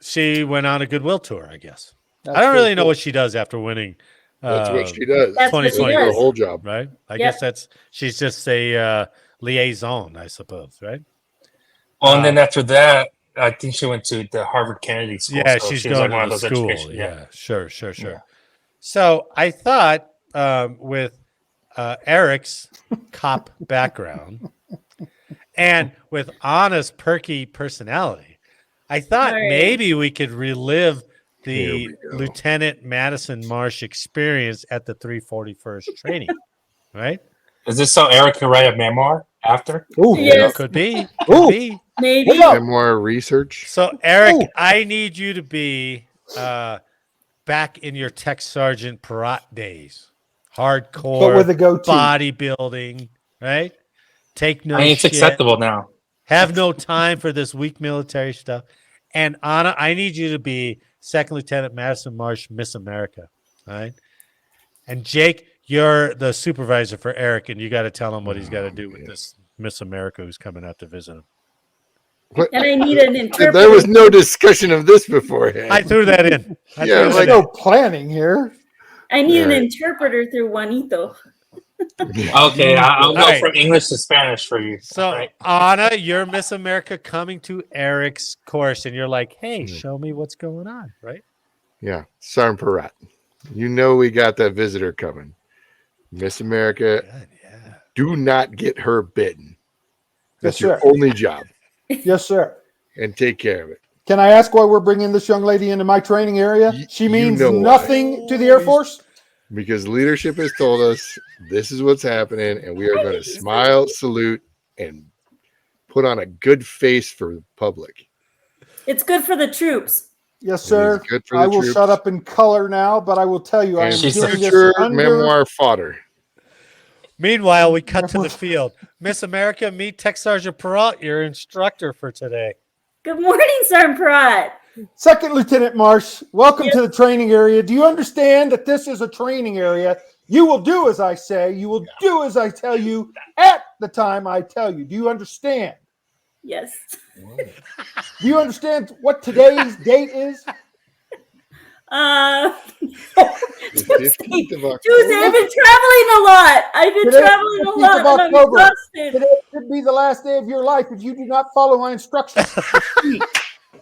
she went on a goodwill tour, I guess. I don't really know what she does after winning. That's what she does. That's what she 2020 does. The whole job. Right? I Yep. guess she's just a liaison, I suppose, right? Well, and then after that, I think she went to the Harvard Kennedy School. Yeah, so she's she was going like one to of the those school. education- Yeah, sure. Yeah. So I thought with Eric's cop background and with Anna's perky personality, I thought Right. maybe we could relive Here the we go. Lieutenant Madison Marsh experience at the 341st training, right? Is this so Eric can write a memoir after. Ooh, Yes. Could be. Ooh. Could be. Maybe. Hold up. And more research. So, Eric, Ooh. I need you to be back in your tech sergeant Parat days. Hardcore, But with a goatee. bodybuilding, right? Take no I mean, it's shit. acceptable now. Have no time for this weak military stuff. And Anna, I need you to be Second Lieutenant Madison Marsh, Miss America. All right. And Jake, you're the supervisor for Eric, and you got to tell him what he's got to do with this Miss America who's coming out to visit him. What? And I need an interpreter. There was no discussion of this beforehand. I threw that in. Yeah, There's no planning here. I need an Right. interpreter through Juanito. Okay, I'll go Alright. from English to Spanish for you. So, Alright. Anna, you're Miss America coming to Eric's course, and you're like, hey, show me what's going on, right? Yeah, Sergeant Parat. You know we got that visitor coming. Miss America, Good, yeah. do not get her bitten. That's Yes, your sir. only job. Yes, sir. And take care of it. Can I ask why we're bringing this young lady into my training area? She you means know why. nothing to the Air Force. Because leadership has told us this is what's happening, and we are going to smile, salute, and put on a good face for the public. It's good for the troops. Yes, It sir. is good for I the will troops. shut up in color now, but I will tell you, I am And She's doing this future under. memoir fodder. Meanwhile, we cut to the field. Miss America, meet Tech Sergeant Peralt, your instructor for today. Good morning, Sergeant Pratt. Second Lieutenant Marsh, welcome to the training area. Do you understand that this is a training area? You will do as I say. You will do as I tell you at the time I tell you. Do you understand? Yes. Do you understand what today's date is? The 15th of October. Tuesday, I've been traveling a lot. I've been Today, traveling a 15th lot, of and I'm October. exhausted. Today could be the last day of your life if you do not follow my instructions.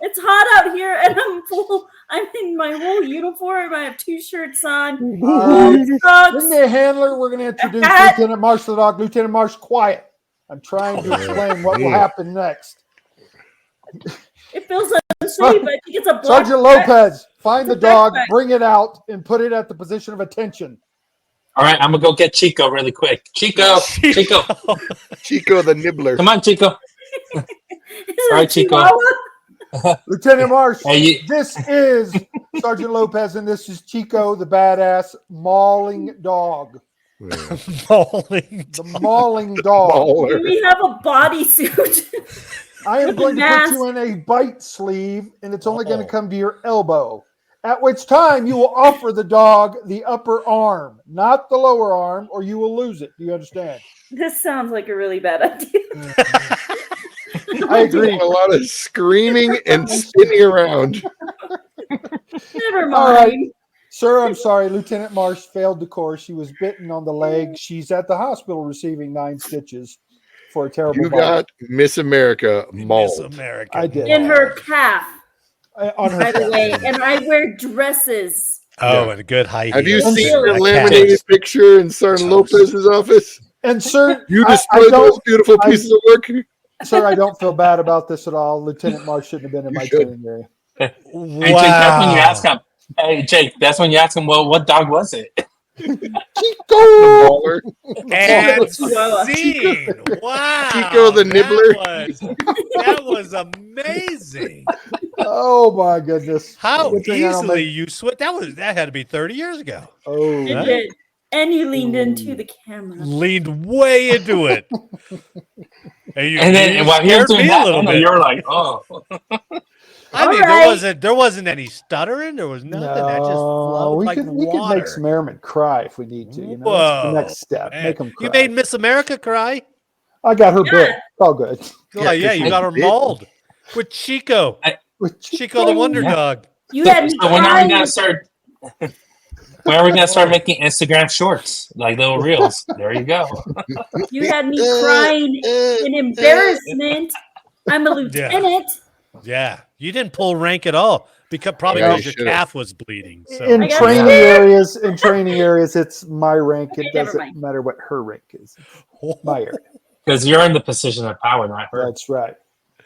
It's hot out here, and I'm full. I'm in my whole uniform. I have 2 shirts on. Bring Socks. me a handler. We're going to introduce Hat. Lieutenant Marsh the dog. Lieutenant Marsh, quiet. I'm trying to explain what will happen next. It feels unsafe. I think it's a black Sergeant Lopez, find the It's a dog, backpack. bring it out, and put it at the position of attention. All right, I'm gonna go get Chico really quick. Chico, Chico, Chico the Nibbler. come on, Chico. Is it All right, a Chico. Chihuahua? Lieutenant Marsh, Hey, you, this is Sergeant Lopez, and this is Chico, the badass mauling dog. Yeah. Bowling. The mauling dog. Do Baller. we have a bodysuit? I am With a going to mask. put you in a bite sleeve, and it's only going to come to your elbow. At which time you will offer the dog the upper arm, not the lower arm, or you will lose it. Do you understand? This sounds like a really bad idea. I agree. A lot of screaming and spinning around. Never All right. mind. Sir, I'm sorry. Lieutenant Marsh failed the course. She was bitten on the leg. She's at the hospital receiving 9 stitches for a terrible You bite. got Miss America Miss mauled. America. I did. In her calf, On her by the calf. way. And I wear dresses. Oh, Yeah. and a good high Have you heel. seen Really? the A laminated cat. picture in Sergeant Lopez's office? And sir, You I displayed those don't, beautiful I- pieces of work. sir, I don't feel bad about this at all. Lieutenant Marsh shouldn't have been in You my should. training area. hey, Jake, that's when you ask him. Hey, Jake, that's when you ask him. Well, what dog was it? Chico! Baller. And Chihuahua. scene. Wow. Chico the Nibbler. That was amazing. Oh my goodness! How Good thing I don't easily make- you switch. That had to be 30 years ago. Oh, It Yeah. did. And you leaned into the camera. Leaned way into it. And then while he was scared doing me a that, little and bit. you're like, oh. I mean, All right. there wasn't any stuttering. There was nothing. I just flowed we like could water. make some airmen cry if we need to. You know, that's the Whoa, next step. man. Make them cry. You made Miss America cry. I got her bit. It's all good. Oh, yeah, you got her did. mauled with Chico. With Chico the Wonder Yeah. Dog. You had me So when are we crying. gonna start? When are we gonna start making Instagram shorts, like little reels? There you go. You had me crying in embarrassment. I'm a lieutenant. Yeah, you didn't pull rank at all probably Yeah, because you your should've. calf was bleeding. So in I got training it. areas, it's my rank. It Okay, never doesn't mind. matter what her rank is. My area. Because you're in the position of power, not her. That's right.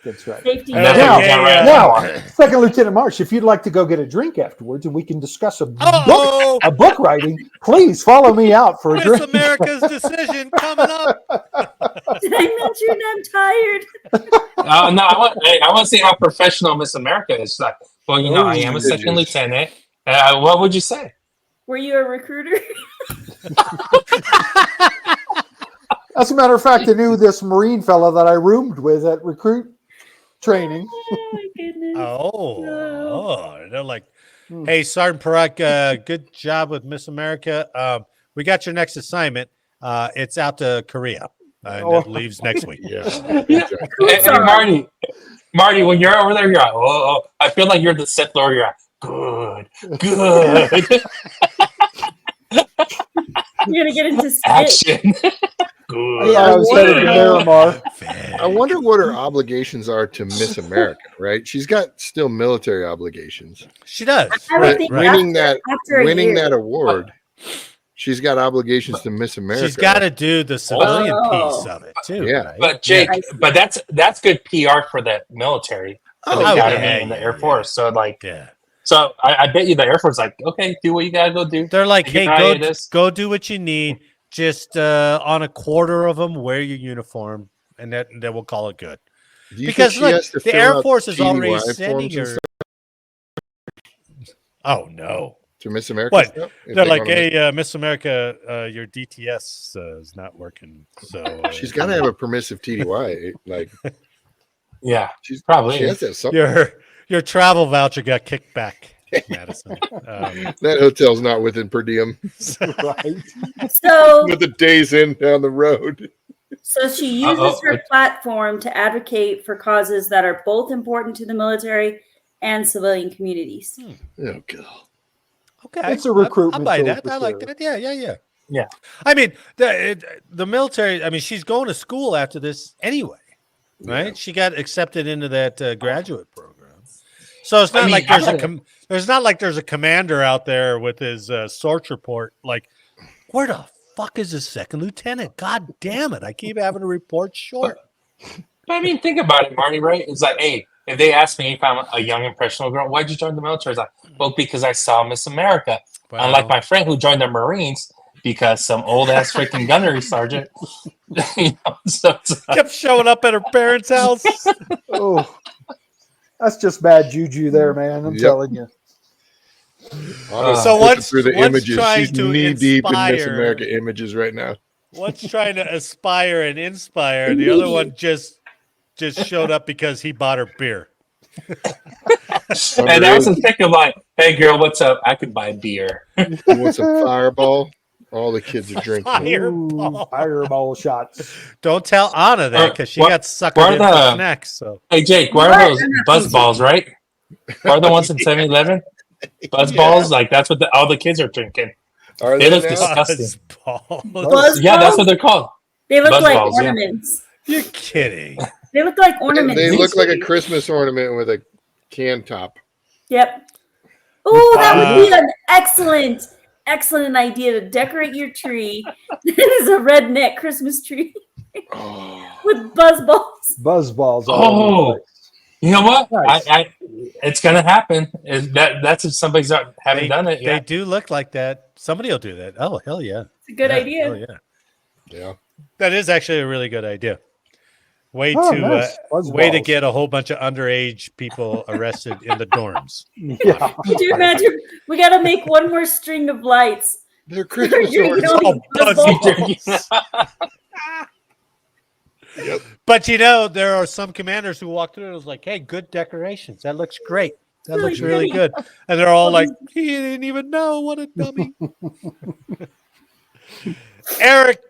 That's right. Safety. And that's Now- what you got right now- now. Second Lieutenant Marsh, if you'd like to go get a drink afterwards and we can discuss a Uh-oh! book writing, please follow me out for a Miss drink. America's decision coming up. Did I mention I'm tired? No, I want to see how professional Miss America is. Like, well, you know, I am a second goodness. lieutenant. What would you say? Were you a recruiter? As a matter of fact, I knew this Marine fella that I roomed with at recruit training. Oh my goodness. They're like, hey, Sergeant Parak, good job with Miss America. We got your next assignment. It's out to Korea. And it leaves next week. Yeah. Hey, Marty, when you're over there, you're like, oh, I feel like you're the Sith Lord. You're like, good. You're gonna get into Sith. Action. I thought I was headed to Miramar. I wonder what her obligations are to Miss America, right? She's got still military obligations. She does. I would think Winning after a year. that award, she's got obligations to Miss America. She's got to do the civilian piece of it too. Yeah. Right? But Jake, but that's good PR for the military, for the academy and the Air Force. So like, so I bet you the Air Force like, okay, do what you gotta go do. They're like, hey, go do what you need. Just on a quarter of them, wear your uniform, and then we'll call it good. Because look, the Air Force is already sending her. Oh no. To Miss America? What? They're like, hey, Miss America, your DTS is not working. So she's got to have a permissive TDY. Like, yeah, she's probably she has to have something. Your travel voucher got kicked back, Madison. That hotel's not within per diem. Right. So with the days in down the road. So she uses her platform to advocate for causes that are both important to the military and civilian communities. Oh God. Okay, it's a recruitment. I buy that. I like that. Yeah. I mean, the military. I mean, she's going to school after this anyway, right? Yeah. She got accepted into that graduate program, so it's not like there's not like there's a commander out there with his source report. Like, where the fuck is his second lieutenant? God damn it! I keep having to report short. But I mean, think about it, Marty. Right? It's like, hey. If they ask me if I'm a young impressionable girl, why'd you join the military? It's like, well, because I saw Miss America. Wow. Unlike my friend who joined the Marines because some old ass freaking gunnery sergeant kept showing up at her parents' house. Oh, that's just bad juju there, man. I'm telling you. So what's through the images? She's to knee deep in Miss inspire, America images right now. One's trying to aspire and inspire, the other one just showed up because he bought her beer. And I was thinking like, hey girl, what's up? I could buy beer. You want some Fireball? All the kids are drinking. Fireball shots. Don't tell Anna that because she got suckered in for snacks. So hey Jake, what are those buzz balls, right? What are the ones in 7-Eleven? Buzz balls? Like that's what all the kids are drinking. They look disgusting. Buzz yeah, that's what they're called. They look like ornaments. You're kidding. They look like ornaments. They look like a Christmas ornament with a can top. Yep. Oh, that would be an excellent idea to decorate your tree. It is a redneck Christmas tree with buzz balls. Buzz balls. You know what? Nice. It's gonna happen. That's if somebody's not haven't done it yet. They do look like that. Somebody will do that. Oh hell yeah! It's a good idea. Hell yeah! Yeah, that is actually a really good idea. Way to get a whole bunch of underage people arrested in the dorms. Yeah. Could you imagine? We got to make one more string of lights. They're Christmas Yep. But there are some commanders who walk through and was like, "Hey, good decorations. That looks great. That looks really good." And they're all like, "He didn't even know. What a dummy." Eric.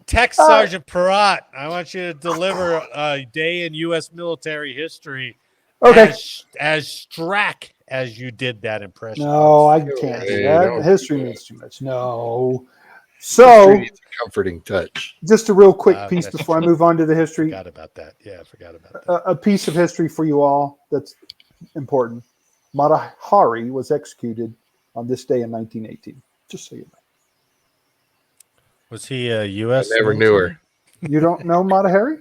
Tech Sergeant Parat, I want you to deliver a day in U.S. military history as strack as you did that impression. No, I can't do that. History means too much. No. So, it's a comforting touch. Just a real quick piece before I move on to the history. I forgot about that. Yeah, I forgot about that. A piece of history for you all that's important. Mata Hari was executed on this day in 1918. Just so you know. Was he a U.S.? I never knew her. You don't know Mata Hari?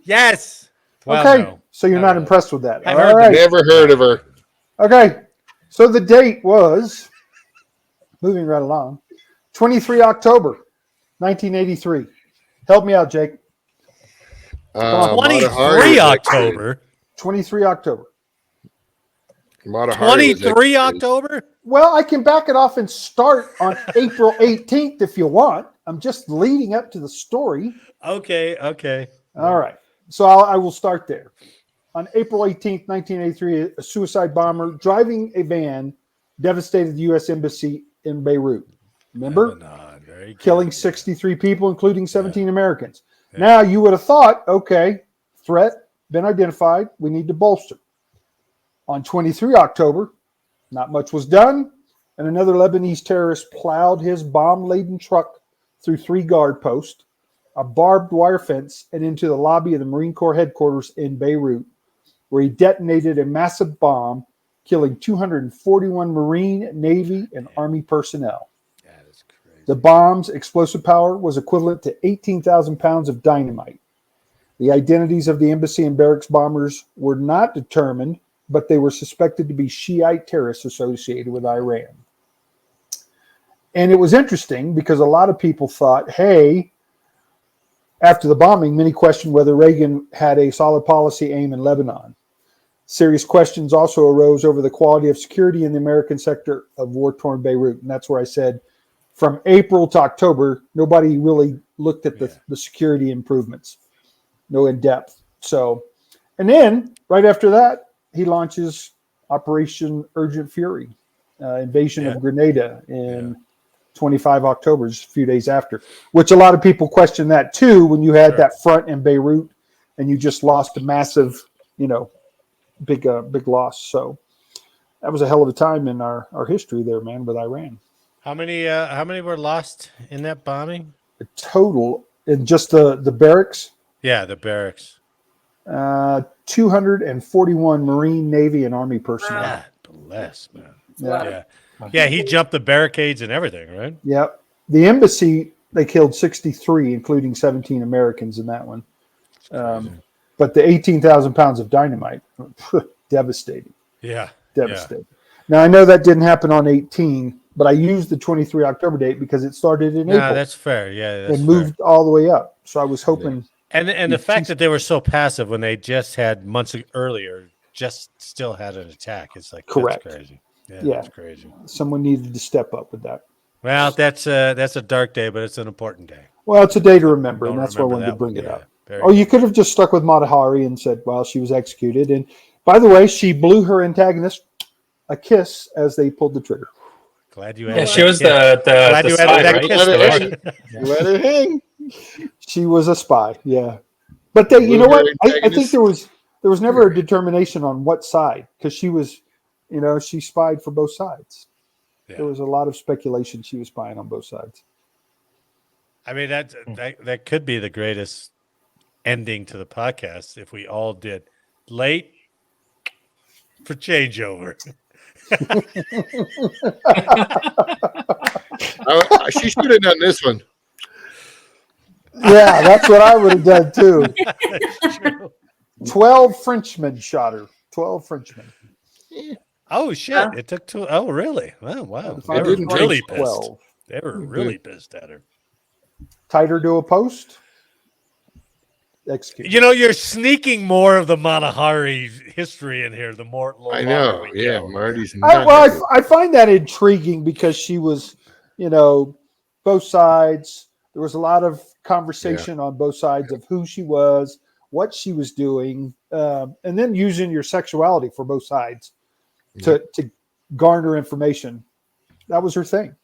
Yes. Well, okay, no. So you're not impressed with that. All right. Never heard of her. Okay, so the date was, moving right along, 23 October, 1983. Help me out, Jake. 23 October. 23 October. 23 October? Well, I can back it off and start on April 18th if you want. I'm just leading up to the story. Okay. All right. So I will start there. On April 18th, 1983, a suicide bomber driving a van devastated the U.S. Embassy in Beirut. Remember? Lebanon, very good. Killing 63 people, including 17 Americans. Yeah. Now, you would have thought, okay, threat, been identified, we need to bolster. On 23 October, not much was done, and another Lebanese terrorist plowed his bomb-laden truck through 3 guard posts, a barbed wire fence, and into the lobby of the Marine Corps headquarters in Beirut, where he detonated a massive bomb, killing 241 Marine, Navy, and Army personnel. That is crazy. The bomb's explosive power was equivalent to 18,000 pounds of dynamite. The identities of the embassy and barracks bombers were not determined, but they were suspected to be Shiite terrorists associated with Iran. And it was interesting because a lot of people thought, hey, after the bombing, many questioned whether Reagan had a solid policy aim in Lebanon. Serious questions also arose over the quality of security in the American sector of war-torn Beirut. And that's where I said, from April to October, nobody really looked at the security improvements. No in depth. So, and then right after that, he launches Operation Urgent Fury, invasion of Grenada in 25 October, just a few days after, which a lot of people question that too, when you had that front in Beirut and you just lost a massive, big loss. So that was a hell of a time in our history there, man, with Iran. How many were lost in that bombing? The total in just the barracks? Yeah, the barracks. 241 Marine, Navy, and Army personnel. God bless, man. Yeah, he jumped the barricades and everything, right? Yep. The embassy, they killed 63, including 17 Americans in that one. But the 18,000 pounds of dynamite, devastating. Yeah. Devastating. Now, I know that didn't happen on 18, but I used the 23 October date because it started in April. That's fair. Yeah, that's and moved all the way up. So I was hoping. And the fact that they were so passive when they just had months earlier, just still had an attack. It's like, correct. That's crazy. Yeah, that's crazy. Someone needed to step up with that. Well, that's a dark day, but it's an important day. Well, it's a day to remember, and that's why I wanted to bring it up. You could have just stuck with Matahari and said, well, she was executed. And by the way, she blew her antagonist a kiss as they pulled the trigger. Glad you added she was the glad you added that kiss. Let her hang. She was a spy, yeah. But they, you know what? I think there was never a determination on what side, because she was, she spied for both sides. Yeah. There was a lot of speculation she was spying on both sides. I mean, that could be the greatest ending to the podcast if we all did late for changeover. She should have done this one. Yeah, that's what I would have done too. 12 Frenchmen shot her. 12 Frenchmen. Oh shit! It took 2. Oh really? Oh wow! They were really pissed. They were really pissed at her. Tied her to a post. Executed. You're sneaking more of the Matahari history in here. The more I know. Yeah, Marty's. I find that intriguing because she was, both sides. There was a lot of conversation on both sides of who she was, what she was doing, and then using your sexuality for both sides to garner information. That was her thing.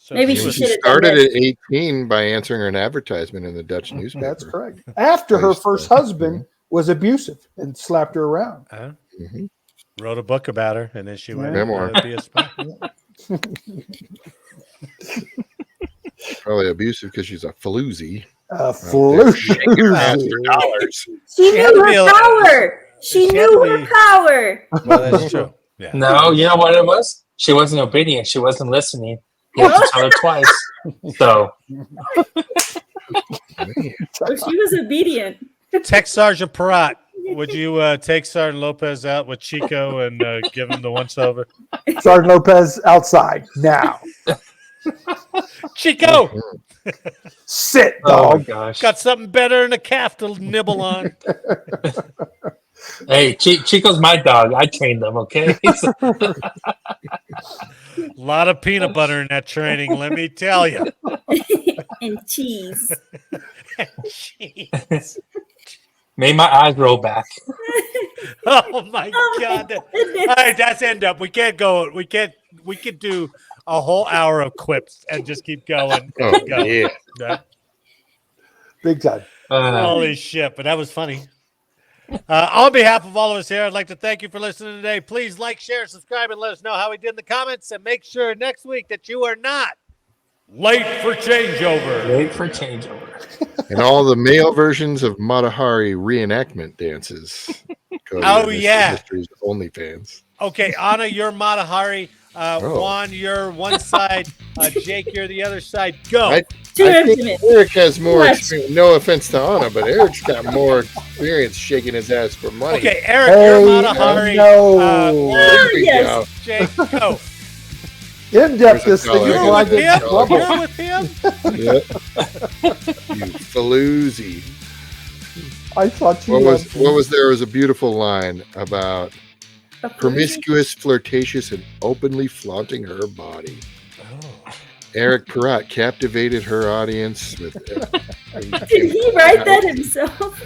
So maybe she started at 18 by answering an advertisement in the Dutch newspaper. That's correct. After her first husband was abusive and slapped her around. Wrote a book about her, and then she went to be a spy. Probably abusive because she's a floozy. Floozy. She knew her power. She knew her power. Well, that's true. Yeah. No, you know what it was? She wasn't obedient. She wasn't listening. You have to tell her twice. So she was obedient. Tech Sergeant Parat, would you take Sergeant Lopez out with Chico and give him the once-over? Sergeant Lopez outside now. Chico! Sit, Oh my dog. gosh. Got something better than a calf to nibble on. Hey, Chico's my dog. I trained them, okay? So- A lot of peanut butter in that training, let me tell you. And cheese. Jeez. made my eyes roll back. Oh my Oh my God. goodness. All right, that's end up. We can't go. We could do a whole hour of quips and just keep going. Oh, And going. yeah. Yeah. Big time. Holy shit, but that was funny. On behalf of all of us here, I'd like to thank you for listening today. Please like, share, subscribe, and let us know how we did in the comments. And make sure next week that you are not late for changeover. Late for changeover. And all the male versions of Matahari reenactment dances. Oh, yeah. Mysteries OnlyFans. Okay, Anna, you're Matahari. Oh. Juan, you're one side. Jake, you're the other side. Go. I Too think intimate. Eric has more Much. experience. No offense to Anna, but Eric's got more experience shaking his ass for money. Okay, Eric, Hey, you're Matahari. no. Juan, There we yes. go. Jake, go. In-depth There's this a thing dollar. is You're like with in him? trouble. You're with him? Yep. You faloozy. I thought you What was there was a beautiful line about A promiscuous, flirtatious, and openly flaunting her body. Eric Perrott captivated her audience with Did he write that himself?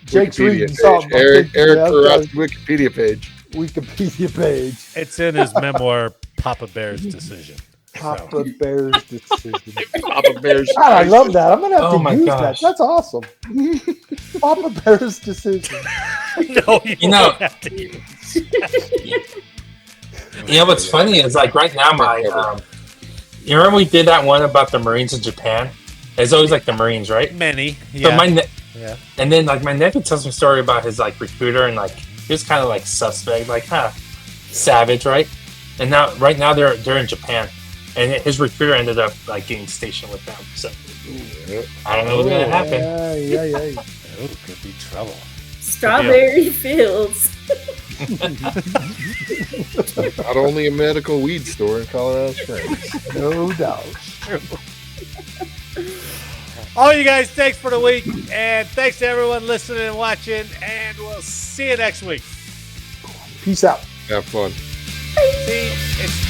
Jake's Wikipedia reading something. page. Eric Yeah, Perrott's Wikipedia page. Wikipedia page. It's in his memoir, Papa Bear's Decision. Papa Bear's decision. Papa Bear's. God, I love that. I'm gonna have Oh to my use gosh. that. That's awesome. Papa Bear's decision. No, you know- don't have to use. You know what's funny is like right now my you remember we did that one about the Marines in Japan? It's always like the Marines, right? Many. So Yeah. yeah. And then like my nephew tells me a story about his like recruiter and like he was kind of like suspect, like savage, right? And right now they're in Japan, and his recruiter ended up like getting stationed with them. So I don't know what's gonna happen. Yeah. Oh, could be trouble. Strawberry fields. Not only a medical weed store in Colorado Springs. No doubt. All you guys, thanks for the week, and thanks to everyone listening and watching, and we'll see you next week. Peace out. Have fun. See, it's